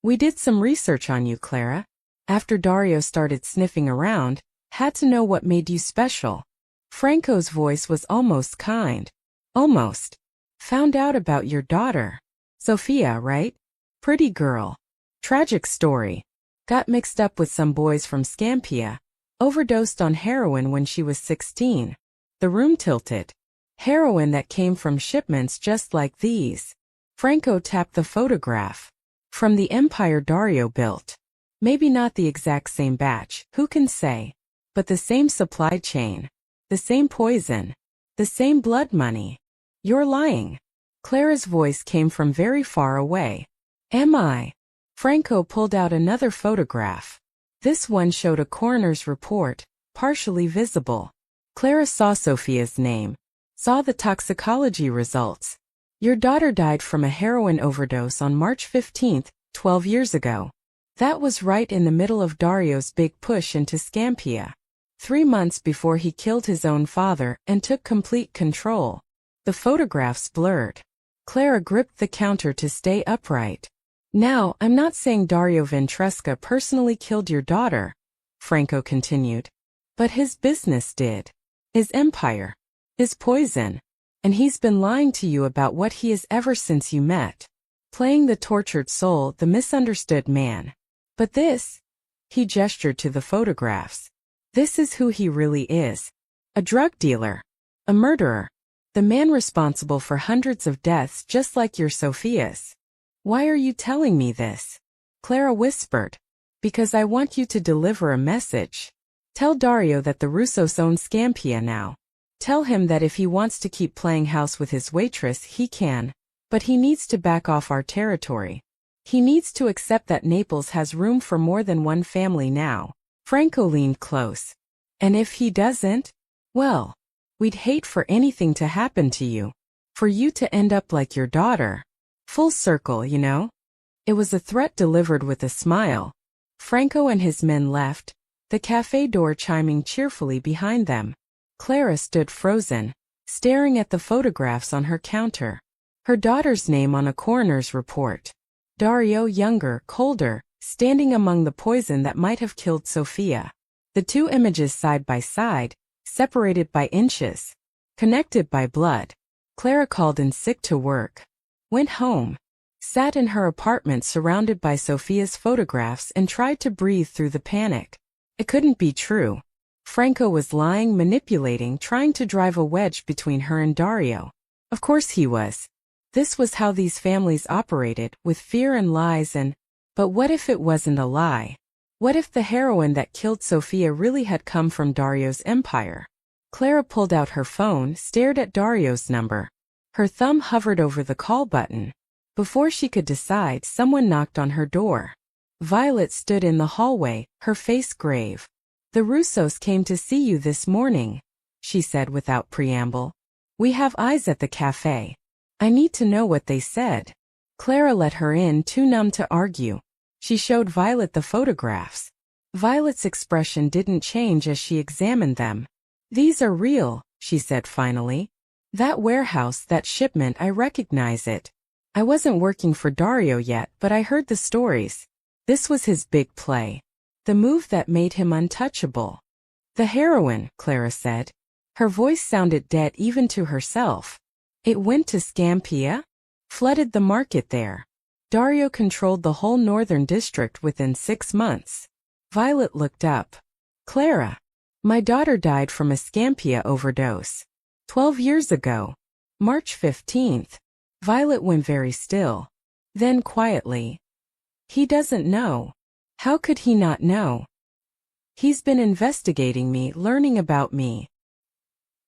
We did some research on you, Clara. After Dario started sniffing around, had to know what made you special. Franco's voice was almost kind. Almost. Found out about your daughter. Sophia, right? Pretty girl. Tragic story. Got mixed up with some boys from Scampia. Overdosed on heroin when she was 16. The room tilted. Heroin that came from shipments just like these. Franco tapped the photograph. From the empire Dario built. Maybe not the exact same batch, who can say? But the same supply chain. The same poison. The same blood money. You're lying. Clara's voice came from very far away. Am I? Franco pulled out another photograph. This one showed a coroner's report, partially visible. Clara saw Sophia's name. Saw the toxicology results. Your daughter died from a heroin overdose on March 15th, 12 years ago. That was right in the middle of Dario's big push into Scampia. 3 months before he killed his own father and took complete control. The photographs blurred. Clara gripped the counter to stay upright. Now, I'm not saying Dario Ventresca personally killed your daughter, Franco continued. But his business did. His empire. His poison. And he's been lying to you about what he is ever since you met. Playing the tortured soul, the misunderstood man. But this, he gestured to the photographs. This is who he really is. A drug dealer. A murderer. The man responsible for hundreds of deaths just like your Sophia's. Why are you telling me this? Clara whispered. Because I want you to deliver a message. Tell Dario that the Russos own Scampia now. Tell him that if he wants to keep playing house with his waitress, he can. But he needs to back off our territory. He needs to accept that Naples has room for more than one family now. Franco leaned close. And if he doesn't? Well, we'd hate for anything to happen to you. For you to end up like your daughter. Full circle, you know? It was a threat delivered with a smile. Franco and his men left, the cafe door chiming cheerfully behind them. Clara stood frozen, staring at the photographs on her counter. Her daughter's name on a coroner's report. Dario younger, colder, standing among the poison that might have killed Sophia. The two images side by side, separated by inches. Connected by blood. Clara called in sick to work. Went home. Sat in her apartment surrounded by Sophia's photographs and tried to breathe through the panic. It couldn't be true. Franco was lying, manipulating, trying to drive a wedge between her and Dario. Of course he was. This was how these families operated, with fear and lies and... But what if it wasn't a lie? What if the heroin that killed Sophia really had come from Dario's empire? Clara pulled out her phone, stared at Dario's number. Her thumb hovered over the call button. Before she could decide, someone knocked on her door. Violet stood in the hallway, her face grave. The Russos came to see you this morning, she said without preamble. We have eyes at the cafe. I need to know what they said. Clara let her in, too numb to argue. She showed Violet the photographs. Violet's expression didn't change as she examined them. These are real, she said finally. That warehouse, that shipment, I recognize it. I wasn't working for Dario yet, but I heard the stories. This was his big play. The move that made him untouchable. The heroin, Clara said. Her voice sounded dead even to herself. It went to Scampia? Flooded the market there. Dario controlled the whole northern district within 6 months. Violet looked up. Clara. My daughter died from a Scampia overdose. 12 years ago. March 15th. Violet went very still. Then quietly. He doesn't know. How could he not know? He's been investigating me, learning about me.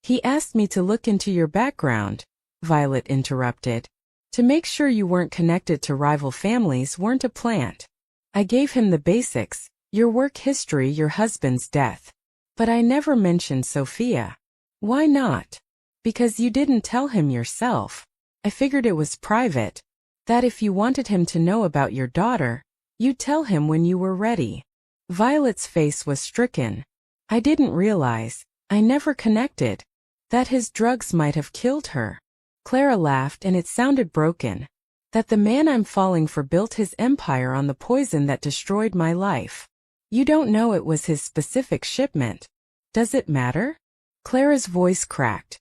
He asked me to look into your background, Violet interrupted. To make sure you weren't connected to rival families, weren't a plant. I gave him the basics, your work history, your husband's death. But I never mentioned Sophia. Why not? Because you didn't tell him yourself. I figured it was private. That if you wanted him to know about your daughter, you'd tell him when you were ready. Violet's face was stricken. I didn't realize, I never connected, that his drugs might have killed her. Clara laughed and it sounded broken. That the man I'm falling for built his empire on the poison that destroyed my life. You don't know it was his specific shipment. Does it matter? Clara's voice cracked.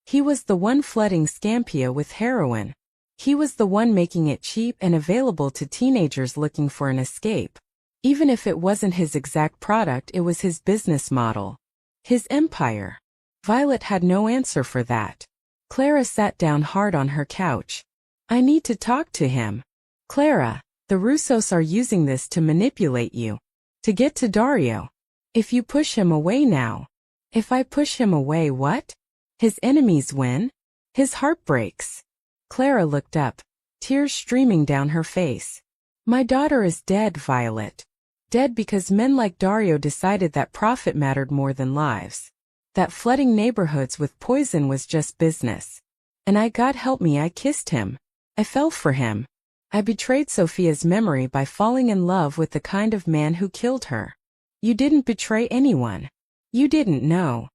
He was the one flooding Scampia with heroin. He was the one making it cheap and available to teenagers looking for an escape. Even if it wasn't his exact product, it was his business model. His empire. Violet had no answer for that. Clara sat down hard on her couch. I need to talk to him. Clara, the Russos are using this to manipulate you. To get to Dario. If you push him away now. If I push him away, what? His enemies win? His heart breaks. Clara looked up, tears streaming down her face. My daughter is dead, Violet. Dead because men like Dario decided that profit mattered more than lives. That flooding neighborhoods with poison was just business. And God help me, I kissed him. I fell for him. I betrayed Sophia's memory by falling in love with the kind of man who killed her. You didn't betray anyone. You didn't know.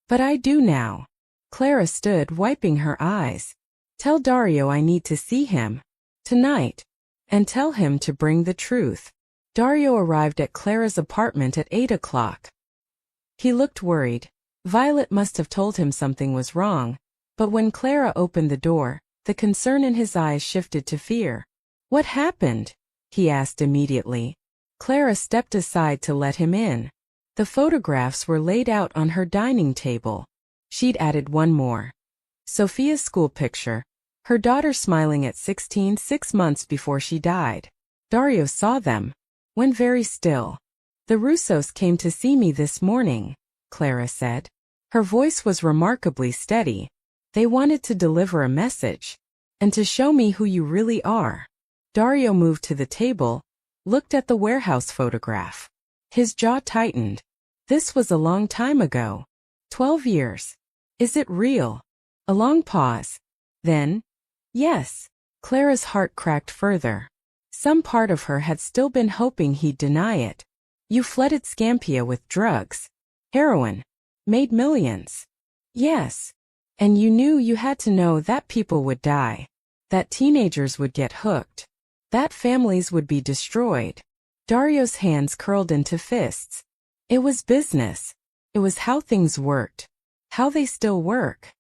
But I do now. Clara stood, wiping her eyes. Tell Dario I need to see him. Tonight. And tell him to bring the truth. Dario arrived at Clara's apartment at 8 o'clock. He looked worried. Violet must have told him something was wrong, but when Clara opened the door, the concern in his eyes shifted to fear. What happened? He asked immediately. Clara stepped aside to let him in. The photographs were laid out on her dining table. She'd added one more. Sophia's school picture. Her daughter smiling at 16, 6 months before she died. Dario saw them. Went very still. The Russos came to see me this morning, Clara said. Her voice was remarkably steady. They wanted to deliver a message. And to show me who you really are. Dario moved to the table, looked at the warehouse photograph. His jaw tightened. This was a long time ago. 12 years. Is it real? A long pause. Then, yes. Clara's heart cracked further. Some part of her had still been hoping he'd deny it. You flooded Scampia with drugs. Heroin. Made millions. Yes. And you knew you had to know that people would die. That teenagers would get hooked. That families would be destroyed. Dario's hands curled into fists. It was business. It was how things worked. How they still work.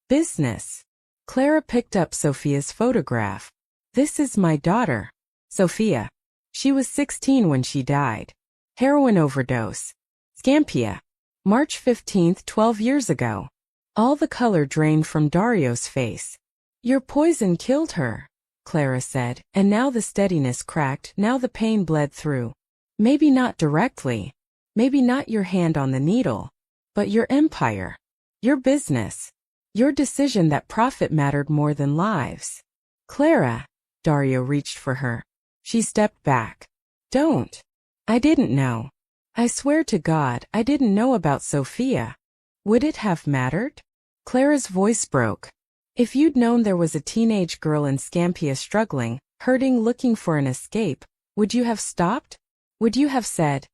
Business. Clara picked up Sophia's photograph. This is my daughter. Sophia. She was 16 when she died. Heroin overdose. Scampia. March 15th, 12 years ago. All the color drained from Dario's face. Your poison killed her, Clara said, and now the steadiness cracked, now the pain bled through. Maybe not directly. Maybe not your hand on the needle. But your empire. Your business. Your decision that profit mattered more than lives. Clara. Dario reached for her. She stepped back. Don't. I didn't know. I swear to God, I didn't know about Sophia. Would it have mattered? Clara's voice broke. If you'd known there was a teenage girl in Scampia struggling, hurting, looking for an escape, would you have stopped? Would you have said,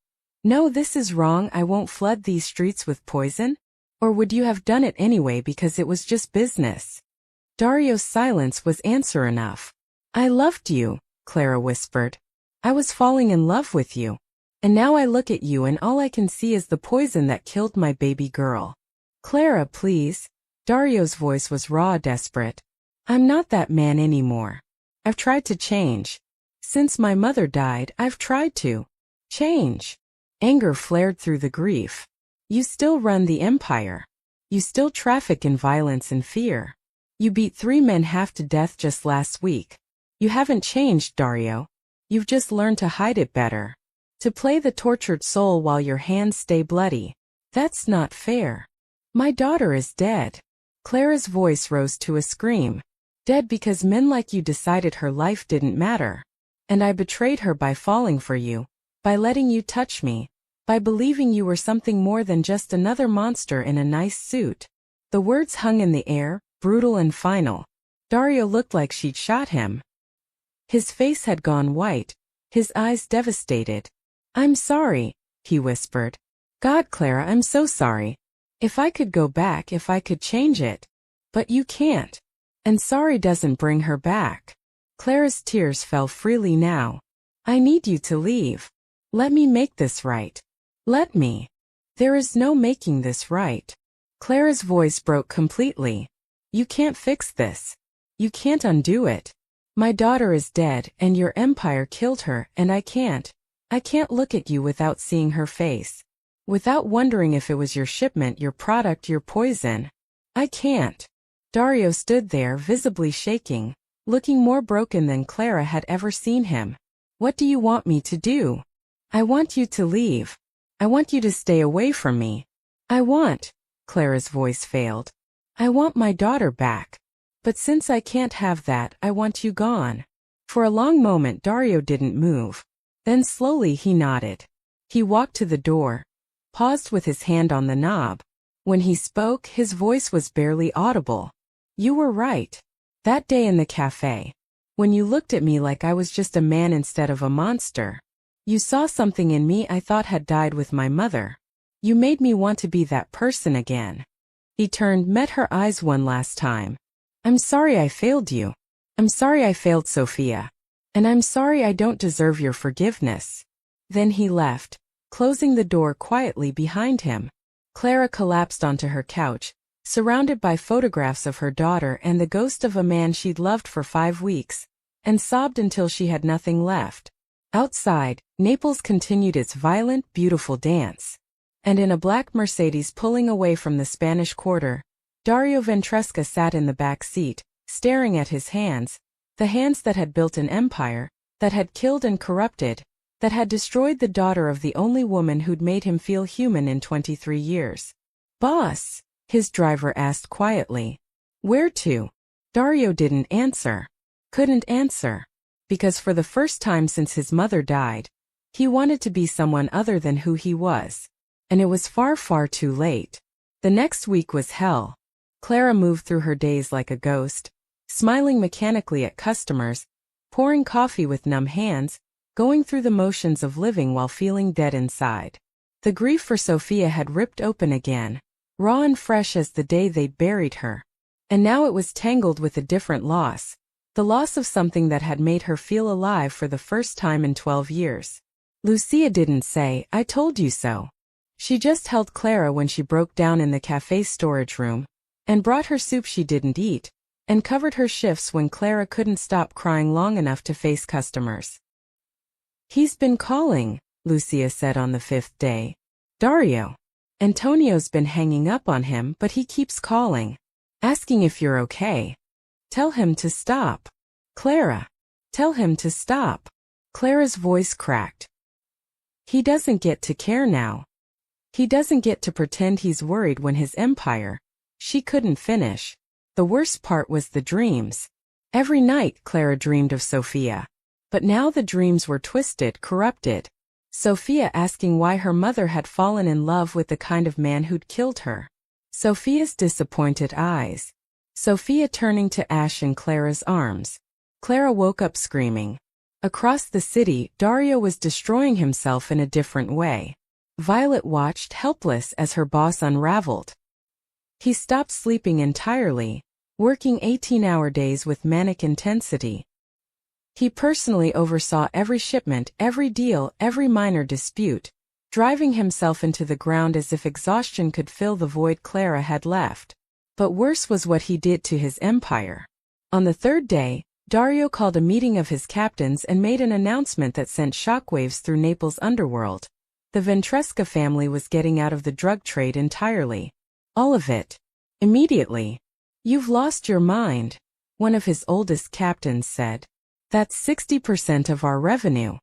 no, this is wrong, I won't flood these streets with poison? Or would you have done it anyway because it was just business? Dario's silence was answer enough. I loved you, Clara whispered. I was falling in love with you. And now I look at you and all I can see is the poison that killed my baby girl. Clara, please. Dario's voice was raw, desperate. I'm not that man anymore. I've tried to change. Since my mother died, I've tried to change. Anger flared through the grief. You still run the empire. You still traffic in violence and fear. You beat 3 men half to death just last week. You haven't changed, Dario. You've just learned to hide it better. To play the tortured soul while your hands stay bloody. That's not fair. My daughter is dead. Clara's voice rose to a scream. Dead because men like you decided her life didn't matter. And I betrayed her by falling for you. By letting you touch me. By believing you were something more than just another monster in a nice suit. The words hung in the air, brutal and final. Dario looked like she'd shot him. His face had gone white, his eyes devastated. I'm sorry, he whispered. God, Clara, I'm so sorry. If I could go back, if I could change it. But you can't. And sorry doesn't bring her back. Clara's tears fell freely now. I need you to leave. Let me make this right. Let me. There is no making this right. Clara's voice broke completely. You can't fix this. You can't undo it. My daughter is dead, and your empire killed her, and I can't look at you without seeing her face. without wondering if it was your shipment, your product, your poison. I can't. Dario stood there, visibly shaking, looking more broken than Clara had ever seen him. What do you want me to do? I want you to leave. I want you to stay away from me. Clara's voice failed. I want my daughter back. But since I can't have that, I want you gone. For a long moment Dario didn't move. Then slowly he nodded. He walked to the door, paused with his hand on the knob. When he spoke, his voice was barely audible. You were right. That day in the cafe. When you looked at me like I was just a man instead of a monster. You saw something in me I thought had died with my mother. You made me want to be that person again. He turned, met her eyes one last time. I'm sorry I failed you. I'm sorry I failed Sophia. And I'm sorry I don't deserve your forgiveness. Then he left, closing the door quietly behind him. Clara collapsed onto her couch, surrounded by photographs of her daughter and the ghost of a man she'd loved for 5 weeks, and sobbed until she had nothing left. Outside, Naples continued its violent, beautiful dance. And in a black Mercedes pulling away from the Spanish Quarter, Dario Ventresca sat in the back seat, staring at his hands, the hands that had built an empire, that had killed and corrupted, that had destroyed the daughter of the only woman who'd made him feel human in 23 years. Boss, his driver asked quietly. Where to? Dario didn't answer. Couldn't answer. Because for the first time since his mother died, he wanted to be someone other than who he was. And it was far, far too late. The next week was hell. Clara moved through her days like a ghost, smiling mechanically at customers, pouring coffee with numb hands, going through the motions of living while feeling dead inside. The grief for Sophia had ripped open again, raw and fresh as the day they'd buried her. And now it was tangled with a different loss, the loss of something that had made her feel alive for the first time in 12 years. Lucia didn't say, I told you so. She just held Clara when she broke down in the cafe's storage room, and brought her soup she didn't eat, and covered her shifts when Clara couldn't stop crying long enough to face customers. He's been calling, Lucia said on the 5th day. Dario. Antonio's been hanging up on him, but he keeps calling, asking if you're okay. Tell him to stop. Clara. Tell him to stop. Clara's voice cracked. He doesn't get to care now. He doesn't get to pretend he's worried when his empire. She couldn't finish. The worst part was the dreams. Every night Clara dreamed of Sophia. But now the dreams were twisted, corrupted. Sophia asking why her mother had fallen in love with the kind of man who'd killed her. Sophia's disappointed eyes. Sophia turning to ash in Clara's arms. Clara woke up screaming. Across the city, Dario was destroying himself in a different way. Violet watched helpless as her boss unraveled. He stopped sleeping entirely, working 18-hour days with manic intensity. He personally oversaw every shipment, every deal, every minor dispute, driving himself into the ground as if exhaustion could fill the void Clara had left. But worse was what he did to his empire. On the 3rd day, Dario called a meeting of his captains and made an announcement that sent shockwaves through Naples' underworld. The Ventresca family was getting out of the drug trade entirely. All of it. Immediately. You've lost your mind, one of his oldest captains said. That's 60% of our revenue.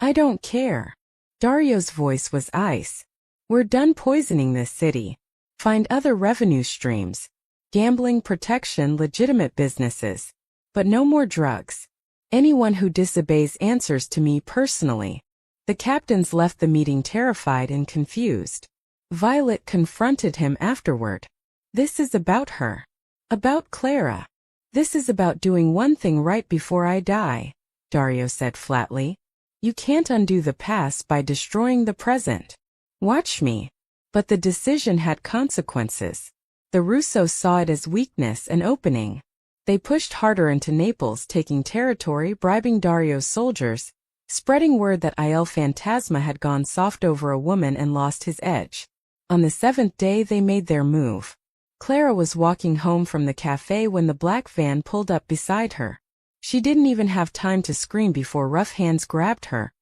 I don't care. Dario's voice was ice. We're done poisoning this city. Find other revenue streams. Gambling, protection, legitimate businesses. But no more drugs. Anyone who disobeys answers to me personally. The captains left the meeting terrified and confused. Violet confronted him afterward. This is about her. About Clara. This is about doing one thing right before I die, Dario said flatly. You can't undo the past by destroying the present. Watch me. But the decision had consequences. The Russos saw it as weakness and opening. They pushed harder into Naples, taking territory, bribing Dario's soldiers, spreading word that Il Fantasma had gone soft over a woman and lost his edge. On the 7th day they made their move. Clara was walking home from the cafe when the black van pulled up beside her. She didn't even have time to scream before rough hands grabbed her,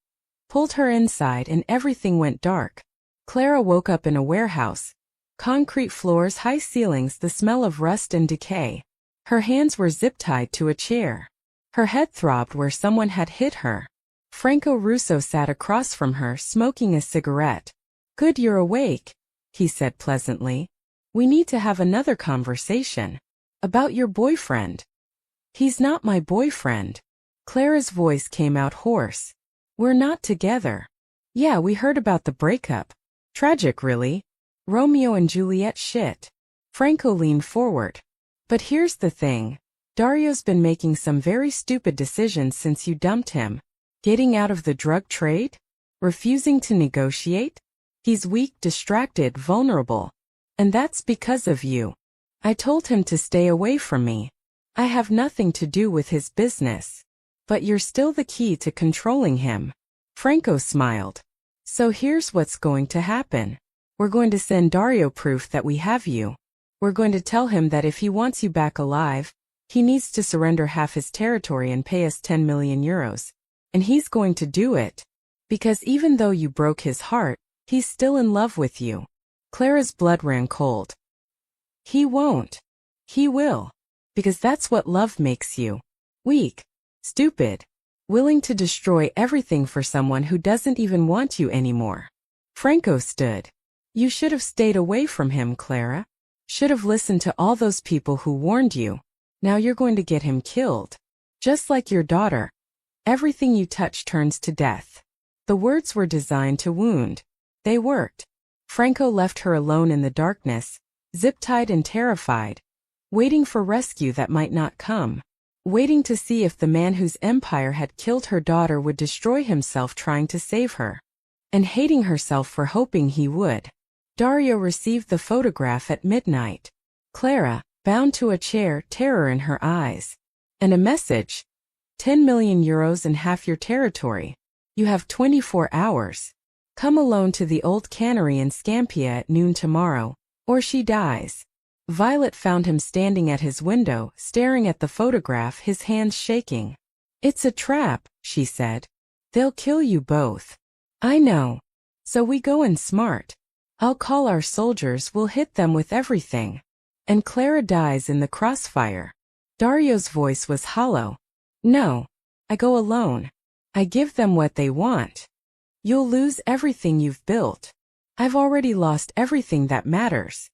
pulled her inside, and everything went dark. Clara woke up in a warehouse. Concrete floors, high ceilings, the smell of rust and decay. Her hands were zip-tied to a chair. Her head throbbed where someone had hit her. Franco Russo sat across from her, smoking a cigarette. "Good you're awake," he said pleasantly. "We need to have another conversation. About your boyfriend." "He's not my boyfriend." Clara's voice came out hoarse. "We're not together." "Yeah, we heard about the breakup. Tragic, really. Romeo and Juliet shit." Franco leaned forward. "But here's the thing. Dario's been making some very stupid decisions since you dumped him. Getting out of the drug trade? Refusing to negotiate? He's weak, distracted, vulnerable. And that's because of you. I told him to stay away from me. I have nothing to do with his business. But you're still the key to controlling him." Franco smiled. "So here's what's going to happen. We're going to send Dario proof that we have you. We're going to tell him that if he wants you back alive, he needs to surrender half his territory and pay us 10 million euros. And he's going to do it. Because even though you broke his heart, he's still in love with you." Clara's blood ran cold. "He won't. He will. Because that's what love makes you. Weak. Stupid. Willing to destroy everything for someone who doesn't even want you anymore." Franco stood. "You should have stayed away from him, Clara. Should have listened to all those people who warned you. Now you're going to get him killed. Just like your daughter. Everything you touch turns to death." The words were designed to wound. They worked. Franco left her alone in the darkness, zip-tied and terrified, waiting for rescue that might not come. Waiting to see if the man whose empire had killed her daughter would destroy himself trying to save her. And hating herself for hoping he would. Dario received the photograph at midnight. Clara, bound to a chair, terror in her eyes. And a message. 10 million euros and half your territory. You have 24 hours. Come alone to the old cannery in Scampia at noon tomorrow, or she dies. Violet found him standing at his window, staring at the photograph, his hands shaking. "It's a trap," she said. "They'll kill you both." "I know. So we go in smart. I'll call our soldiers, we'll hit them with everything. And Clara dies in the crossfire." Dario's voice was hollow. "No. I go alone. I give them what they want. You'll lose everything you've built. I've already lost everything that matters."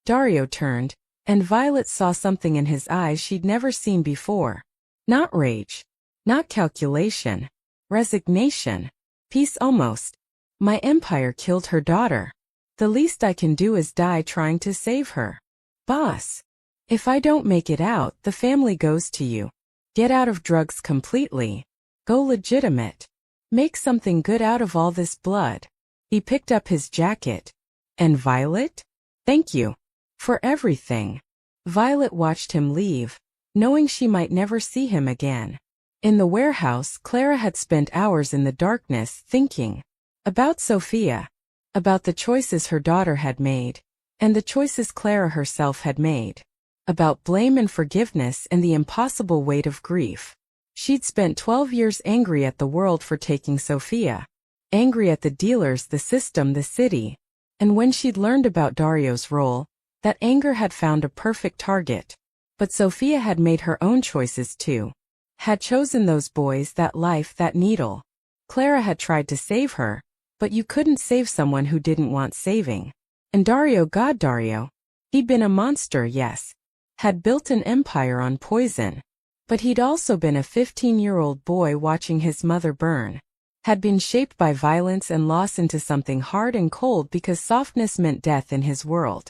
Dario turned, and Violet saw something in his eyes she'd never seen before. Not rage. Not calculation. Resignation. Peace almost. "My empire killed her daughter. The least I can do is die trying to save her. Boss. If I don't make it out, the family goes to you. Get out of drugs completely. Go legitimate. Make something good out of all this blood." He picked up his jacket. "And Violet? Thank you. For everything." Violet watched him leave, knowing she might never see him again. In the warehouse, Clara had spent hours in the darkness thinking. About Sophia. About the choices her daughter had made. And the choices Clara herself had made. About blame and forgiveness and the impossible weight of grief. She'd spent 12 years angry at the world for taking Sophia. Angry at the dealers, the system, the city. And when she'd learned about Dario's role, that anger had found a perfect target. But Sophia had made her own choices too. Had chosen those boys, that life, that needle. Clara had tried to save her, but you couldn't save someone who didn't want saving. And Dario, God Dario. He'd been a monster, yes. Had built an empire on poison. But he'd also been a 15-year-old boy watching his mother burn. Had been shaped by violence and loss into something hard and cold because softness meant death in his world.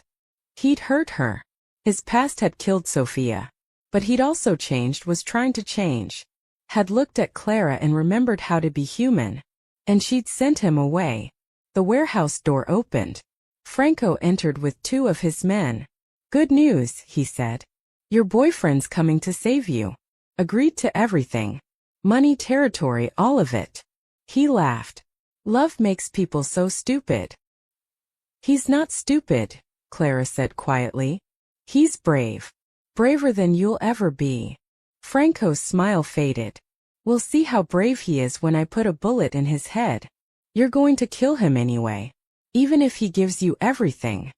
He'd hurt her. His past had killed Sophia. But he'd also changed, was trying to change. Had looked at Clara and remembered how to be human. And she'd sent him away. The warehouse door opened. Franco entered with 2 of his men. "Good news," he said. "Your boyfriend's coming to save you. Agreed to everything. Money, territory, all of it." He laughed. "Love makes people so stupid." "He's not stupid," Clara said quietly. "He's brave. Braver than you'll ever be." Franco's smile faded. "We'll see how brave he is when I put a bullet in his head. You're going to kill him anyway. Even if he gives you everything.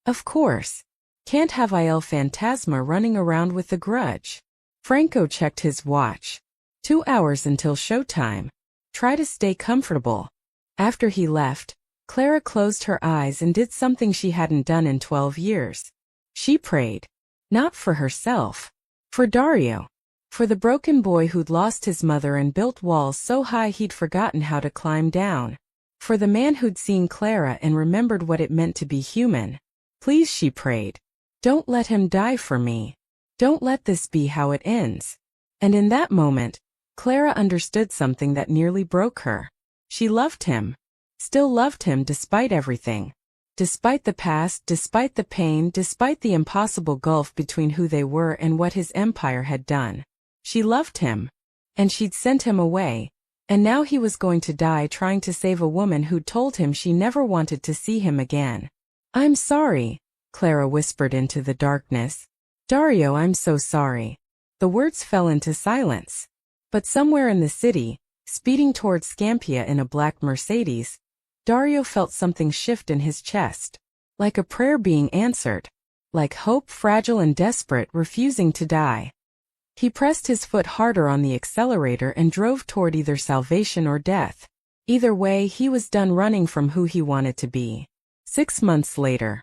Of course. Can't have Il Fantasma running around with a grudge. Franco checked his watch. 2 hours until showtime. Try to stay comfortable. After he left, Clara closed her eyes and did something she hadn't done in 12 years. She prayed. Not for herself. For Dario. For the broken boy who'd lost his mother and built walls so high he'd forgotten how to climb down. For the man who'd seen Clara and remembered what it meant to be human. Please, she prayed. Don't let him die for me. Don't let this be how it ends. And in that moment, Clara understood something that nearly broke her. She loved him. Still loved him despite everything. Despite the past, despite the pain, despite the impossible gulf between who they were and what his empire had done. She loved him. And she'd sent him away. And now he was going to die trying to save a woman who'd told him she never wanted to see him again. I'm sorry, Clara whispered into the darkness. Dario, I'm so sorry. The words fell into silence. But somewhere in the city, speeding towards Scampia in a black Mercedes, Dario felt something shift in his chest. Like a prayer being answered. Like hope, fragile and desperate, refusing to die. He pressed his foot harder on the accelerator and drove toward either salvation or death. Either way, he was done running from who he wanted to be. 6 months later.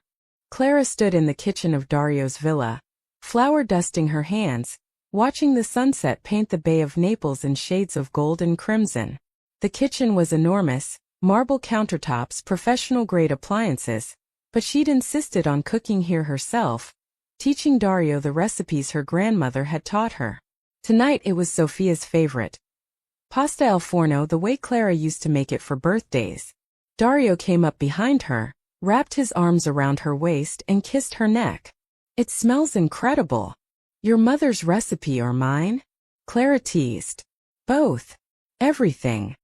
Clara stood in the kitchen of Dario's villa, flour dusting her hands, watching the sunset paint the Bay of Naples in shades of gold and crimson. The kitchen was enormous, marble countertops, professional-grade appliances, but she'd insisted on cooking here herself, teaching Dario the recipes her grandmother had taught her. Tonight it was Sophia's favorite. Pasta al forno, the way Clara used to make it for birthdays. Dario came up behind her, wrapped his arms around her waist and kissed her neck. It smells incredible. Your mother's recipe or mine? Clara teased. Both. Everything.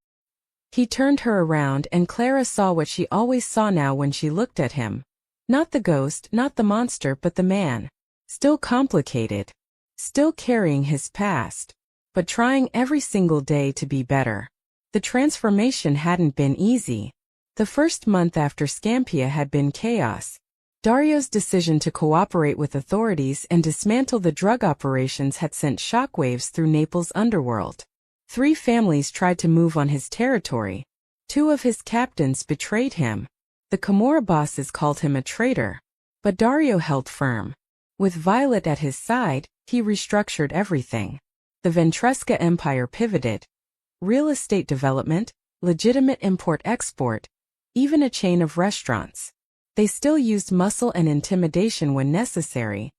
He turned her around and Clara saw what she always saw now when she looked at him. Not the ghost, not the monster, but the man. Still complicated. Still carrying his past. But trying every single day to be better. The transformation hadn't been easy. The first month after Scampia had been chaos. Dario's decision to cooperate with authorities and dismantle the drug operations had sent shockwaves through Naples' underworld. 3 families tried to move on his territory. 2 of his captains betrayed him. The Camorra bosses called him a traitor. But Dario held firm. With Violet at his side, he restructured everything. The Ventresca empire pivoted. Real estate development, legitimate import-export, even a chain of restaurants. They still used muscle and intimidation when necessary.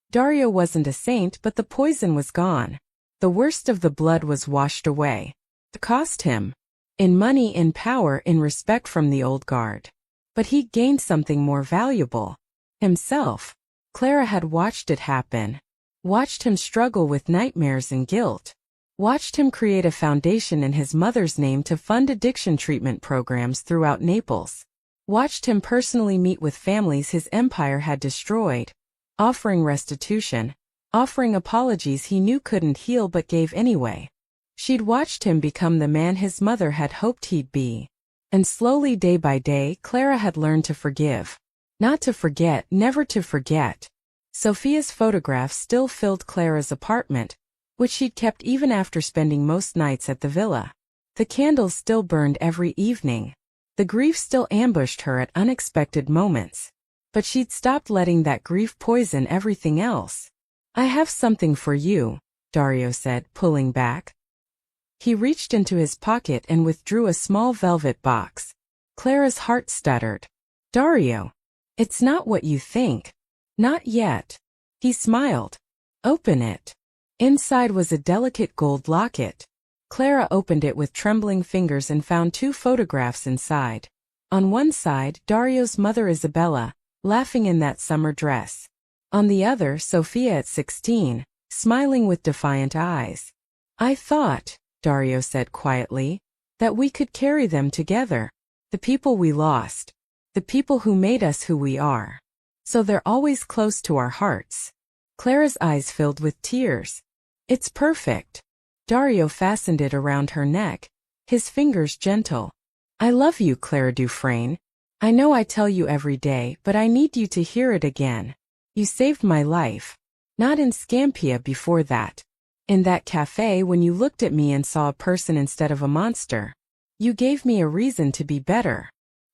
Dario wasn't a saint, but the poison was gone. The worst of the blood was washed away. It cost him. In money, in power, in respect from the old guard. But he gained something more valuable. Himself. Clara had watched it happen. Watched him struggle with nightmares and guilt. Watched him create a foundation in his mother's name to fund addiction treatment programs throughout Naples. Watched him personally meet with families his empire had destroyed, offering restitution, offering apologies he knew couldn't heal but gave anyway. She'd watched him become the man his mother had hoped he'd be. And slowly, day by day, Clara had learned to forgive. Not to forget, never to forget. Sophia's photographs still filled Clara's apartment, which she'd kept even after spending most nights at the villa. The candles still burned every evening. The grief still ambushed her at unexpected moments. But she'd stopped letting that grief poison everything else. I have something for you, Dario said, pulling back. He reached into his pocket and withdrew a small velvet box. Clara's heart stuttered. Dario. It's not what you think. Not yet. He smiled. Open it. Inside was a delicate gold locket. Clara opened it with trembling fingers and found 2 photographs inside. On one side, Dario's mother Isabella, laughing in that summer dress. On the other, Sophia at 16, smiling with defiant eyes. I thought, Dario said quietly, that we could carry them together. The people we lost. The people who made us who we are. So they're always close to our hearts. Clara's eyes filled with tears. It's perfect. Dario fastened it around her neck, his fingers gentle. I love you, Clara Dufresne. I know I tell you every day, but I need you to hear it again. You saved my life. Not in Scampia before that. In that cafe when you looked at me and saw a person instead of a monster. You gave me a reason to be better.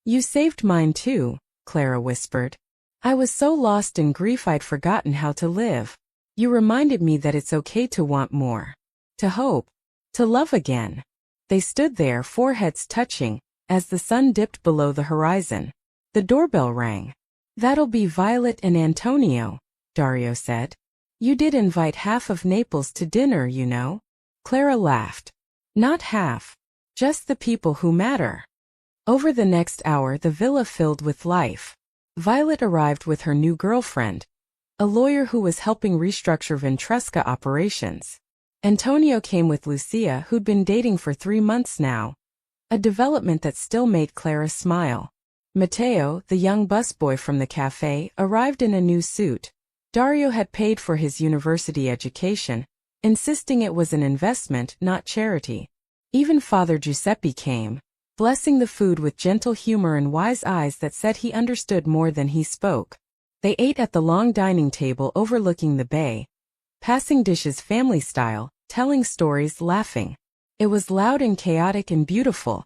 You saved mine too, Clara whispered. I was so lost in grief I'd forgotten how to live. You reminded me that it's okay to want more. To hope. To love again. They stood there, foreheads touching, as the sun dipped below the horizon. The doorbell rang. That'll be Violet and Antonio, Dario said. You did invite half of Naples to dinner, you know. Clara laughed. Not half. Just the people who matter. Over the next hour the villa filled with life. Violet arrived with her new girlfriend, a lawyer who was helping restructure Ventresca operations. Antonio came with Lucia, who'd been dating for 3 months now, a development that still made Clara smile. Matteo, the young busboy from the cafe, arrived in a new suit. Dario had paid for his university education, insisting it was an investment, not charity. Even Father Giuseppe came, blessing the food with gentle humor and wise eyes that said he understood more than he spoke. They ate at the long dining table overlooking the bay, passing dishes family style, telling stories, laughing. It was loud and chaotic and beautiful.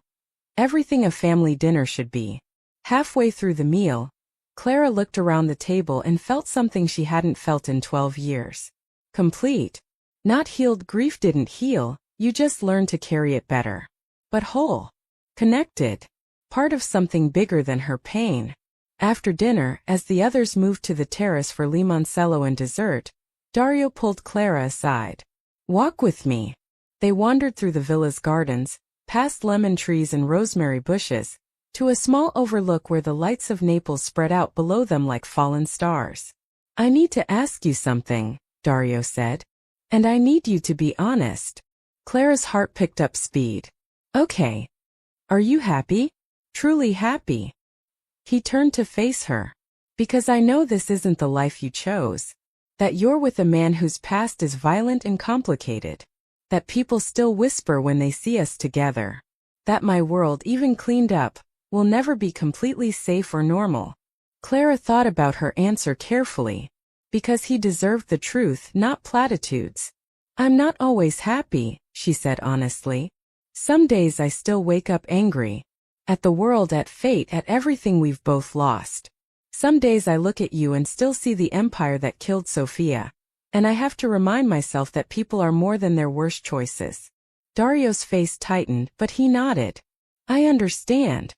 Everything a family dinner should be. Halfway through the meal, Clara looked around the table and felt something she hadn't felt in 12 years. Complete. Not healed. Grief didn't heal, you just learned to carry it better. But whole. Connected. Part of something bigger than her pain. After dinner, as the others moved to the terrace for limoncello and dessert, Dario pulled Clara aside. Walk with me. They wandered through the villa's gardens, past lemon trees and rosemary bushes, to a small overlook where the lights of Naples spread out below them like fallen stars. I need to ask you something, Dario said. And I need you to be honest. Clara's heart picked up speed. Okay. Are you happy? Truly happy? He turned to face her. Because I know this isn't the life you chose. That you're with a man whose past is violent and complicated. That people still whisper when they see us together. That my world, even cleaned up, will never be completely safe or normal. Clara thought about her answer carefully. Because he deserved the truth, not platitudes. I'm not always happy, she said honestly. Some days I still wake up angry. At the world, at fate, at everything we've both lost. Some days I look at you and still see the empire that killed Sofia. And I have to remind myself that people are more than their worst choices. Dario's face tightened, but he nodded. I understand.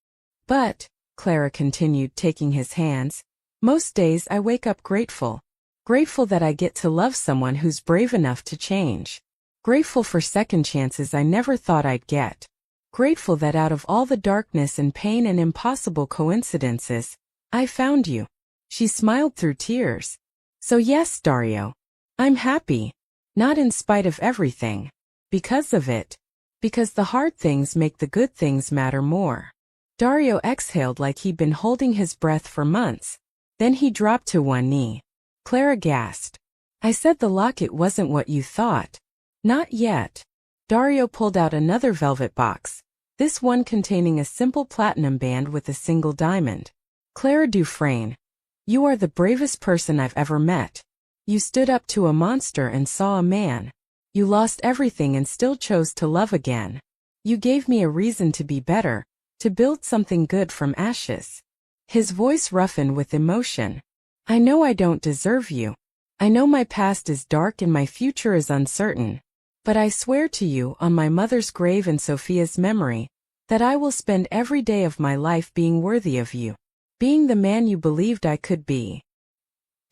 But, Clara continued, taking his hands, most days I wake up grateful. Grateful that I get to love someone who's brave enough to change. Grateful for second chances I never thought I'd get. Grateful that out of all the darkness and pain and impossible coincidences, I found you. She smiled through tears. So yes, Dario. I'm happy. Not in spite of everything. Because of it. Because the hard things make the good things matter more. Dario exhaled like he'd been holding his breath for months. Then he dropped to one knee. Clara gasped. I said the locket wasn't what you thought. Not yet. Dario pulled out another velvet box, this one containing a simple platinum band with a single diamond. Clara Dufresne. You are the bravest person I've ever met. You stood up to a monster and saw a man. You lost everything and still chose to love again. You gave me a reason to be better, to build something good from ashes. His voice roughened with emotion. I know I don't deserve you. I know my past is dark and my future is uncertain. But I swear to you, on my mother's grave and Sophia's memory, that I will spend every day of my life being worthy of you. Being the man you believed I could be.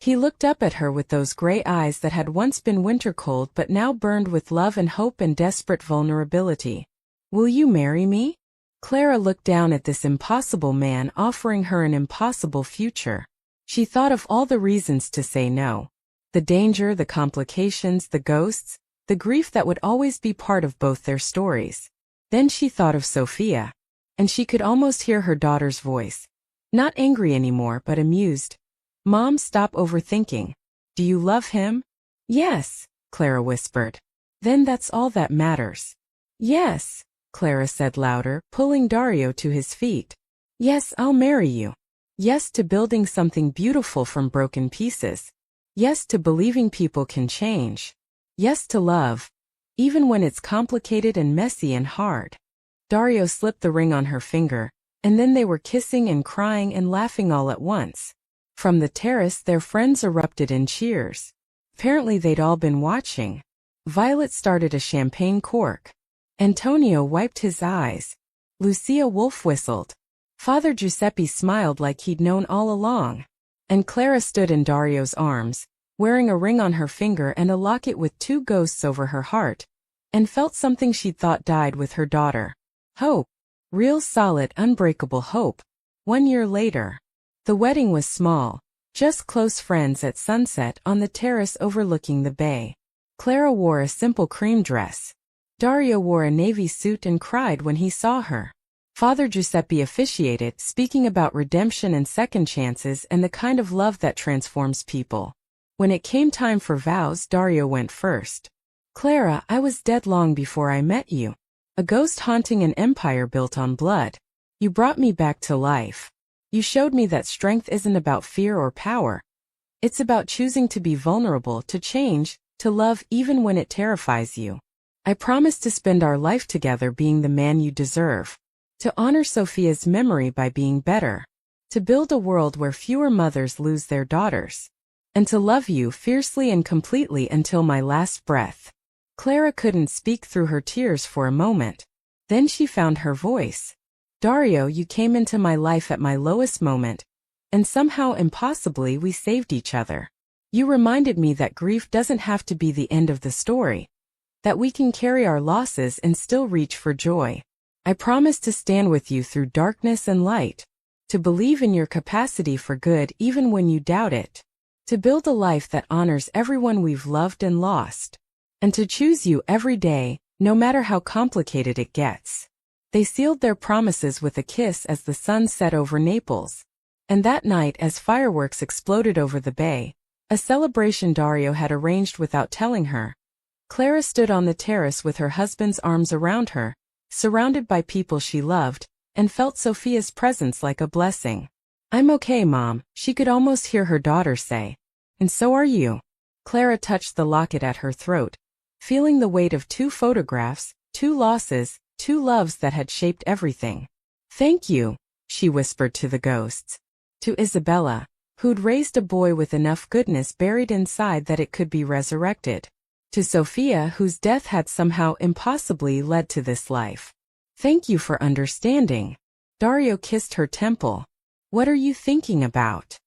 He looked up at her with those gray eyes that had once been winter cold but now burned with love and hope and desperate vulnerability. Will you marry me? Clara looked down at this impossible man offering her an impossible future. She thought of all the reasons to say no. The danger, the complications, the ghosts, the grief that would always be part of both their stories. Then she thought of Sophia. And she could almost hear her daughter's voice. Not angry anymore, but amused. Mom, stop overthinking. Do you love him? Yes, Clara whispered. Then that's all that matters. Yes, Clara said louder, pulling Dario to his feet. Yes, I'll marry you. Yes to building something beautiful from broken pieces. Yes to believing people can change. Yes to love, even when it's complicated and messy and hard. Dario slipped the ring on her finger, and then they were kissing and crying and laughing all at once. From the terrace, their friends erupted in cheers. Apparently they'd all been watching. Violet started a champagne cork. Antonio wiped his eyes. Lucia wolf whistled. Father Giuseppe smiled like he'd known all along. And Clara stood in Dario's arms, wearing a ring on her finger and a locket with 2 ghosts over her heart, and felt something she'd thought died with her daughter. Hope. Real solid, unbreakable hope. 1 year later. The wedding was small, just close friends at sunset on the terrace overlooking the bay. Clara wore a simple cream dress. Dario wore a navy suit and cried when he saw her. Father Giuseppe officiated, speaking about redemption and second chances and the kind of love that transforms people. When it came time for vows, Dario went first. Clara, I was dead long before I met you. A ghost haunting an empire built on blood. You brought me back to life. You showed me that strength isn't about fear or power. It's about choosing to be vulnerable, to change, to love even when it terrifies you. I promise to spend our life together being the man you deserve. To honor Sophia's memory by being better. To build a world where fewer mothers lose their daughters. And to love you fiercely and completely until my last breath. Clara couldn't speak through her tears for a moment. Then she found her voice. Dario, you came into my life at my lowest moment, and somehow impossibly we saved each other. You reminded me that grief doesn't have to be the end of the story, that we can carry our losses and still reach for joy. I promise to stand with you through darkness and light, to believe in your capacity for good even when you doubt it, to build a life that honors everyone we've loved and lost, and to choose you every day, no matter how complicated it gets. They sealed their promises with a kiss as the sun set over Naples. And that night, as fireworks exploded over the bay, a celebration Dario had arranged without telling her, Clara stood on the terrace with her husband's arms around her, surrounded by people she loved, and felt Sophia's presence like a blessing. I'm okay, Mom, she could almost hear her daughter say. And so are you. Clara touched the locket at her throat, feeling the weight of 2 photographs, 2 losses, 2 loves that had shaped everything. Thank you, she whispered to the ghosts. To Isabella, who'd raised a boy with enough goodness buried inside that it could be resurrected. To Sophia, whose death had somehow impossibly led to this life. Thank you for understanding. Dario kissed her temple. What are you thinking about?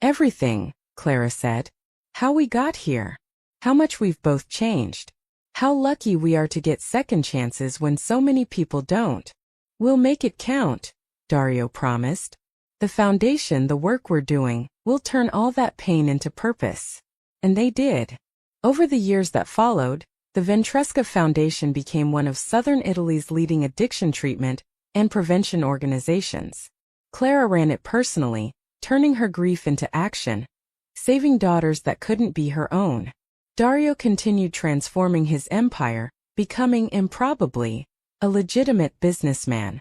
Everything, Clara said. How we got here. How much we've both changed. How lucky we are to get second chances when so many people don't. We'll make it count, Dario promised. The foundation, the work we're doing, will turn all that pain into purpose. And they did. Over the years that followed, the Ventresca Foundation became one of southern Italy's leading addiction treatment and prevention organizations. Clara ran it personally, turning her grief into action, saving daughters that couldn't be her own. Dario continued transforming his empire, becoming, improbably, a legitimate businessman.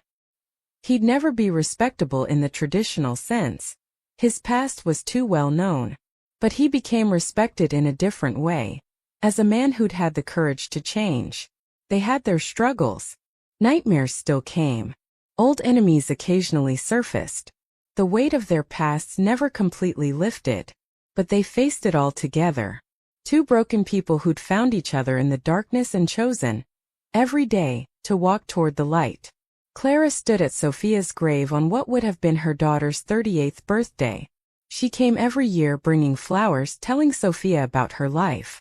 He'd never be respectable in the traditional sense. His past was too well known. But he became respected in a different way, as a man who'd had the courage to change. They had their struggles. Nightmares still came. Old enemies occasionally surfaced. The weight of their pasts never completely lifted. But they faced it all together. 2 broken people who'd found each other in the darkness and chosen, every day, to walk toward the light. Clara stood at Sophia's grave on what would have been her daughter's 38th birthday. She came every year bringing flowers, telling Sophia about her life.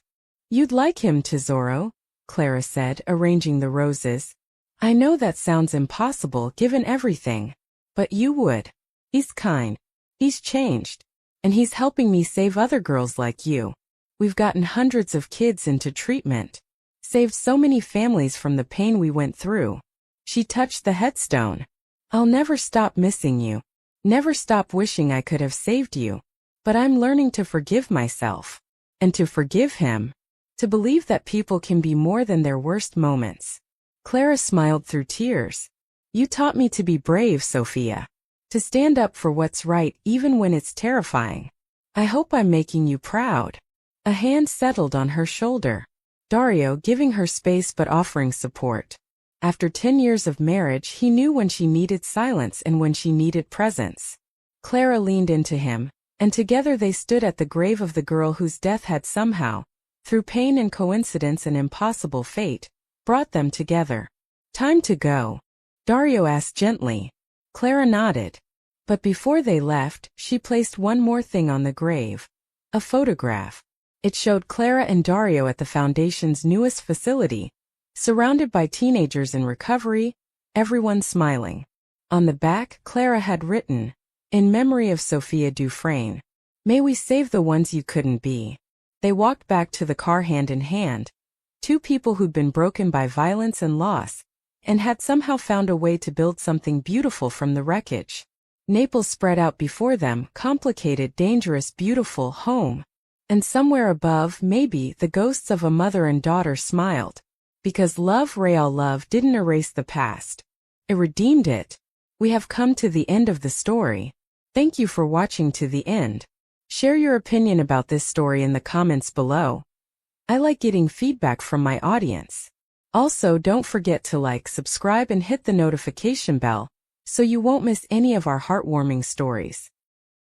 You'd like him, Tesoro, Clara said, arranging the roses. I know that sounds impossible given everything. But you would. He's kind. He's changed. And he's helping me save other girls like you. We've gotten hundreds of kids into treatment. Saved so many families from the pain we went through. She touched the headstone. I'll never stop missing you. Never stop wishing I could have saved you. But I'm learning to forgive myself. And to forgive him. To believe that people can be more than their worst moments. Clara smiled through tears. You taught me to be brave, Sophia. To stand up for what's right even when it's terrifying. I hope I'm making you proud. A hand settled on her shoulder. Dario giving her space but offering support. After 10 years of marriage, he knew when she needed silence and when she needed presence. Clara leaned into him, and together they stood at the grave of the girl whose death had somehow, through pain and coincidence and impossible fate, brought them together. Time to go? Dario asked gently. Clara nodded. But before they left, she placed one more thing on the grave. A photograph. It showed Clara and Dario at the Foundation's newest facility, surrounded by teenagers in recovery, everyone smiling. On the back, Clara had written, "In memory of Sophia Dufresne. May we save the ones you couldn't be." They walked back to the car hand in hand, two people who'd been broken by violence and loss, and had somehow found a way to build something beautiful from the wreckage. Naples spread out before them, complicated, dangerous, beautiful, home. And somewhere above, maybe, the ghosts of a mother and daughter smiled. Because love, real love, didn't erase the past. It redeemed it. We have come to the end of the story. Thank you for watching to the end. Share your opinion about this story in the comments below. I like getting feedback from my audience. Also, don't forget to like, subscribe, and hit the notification bell so you won't miss any of our heartwarming stories.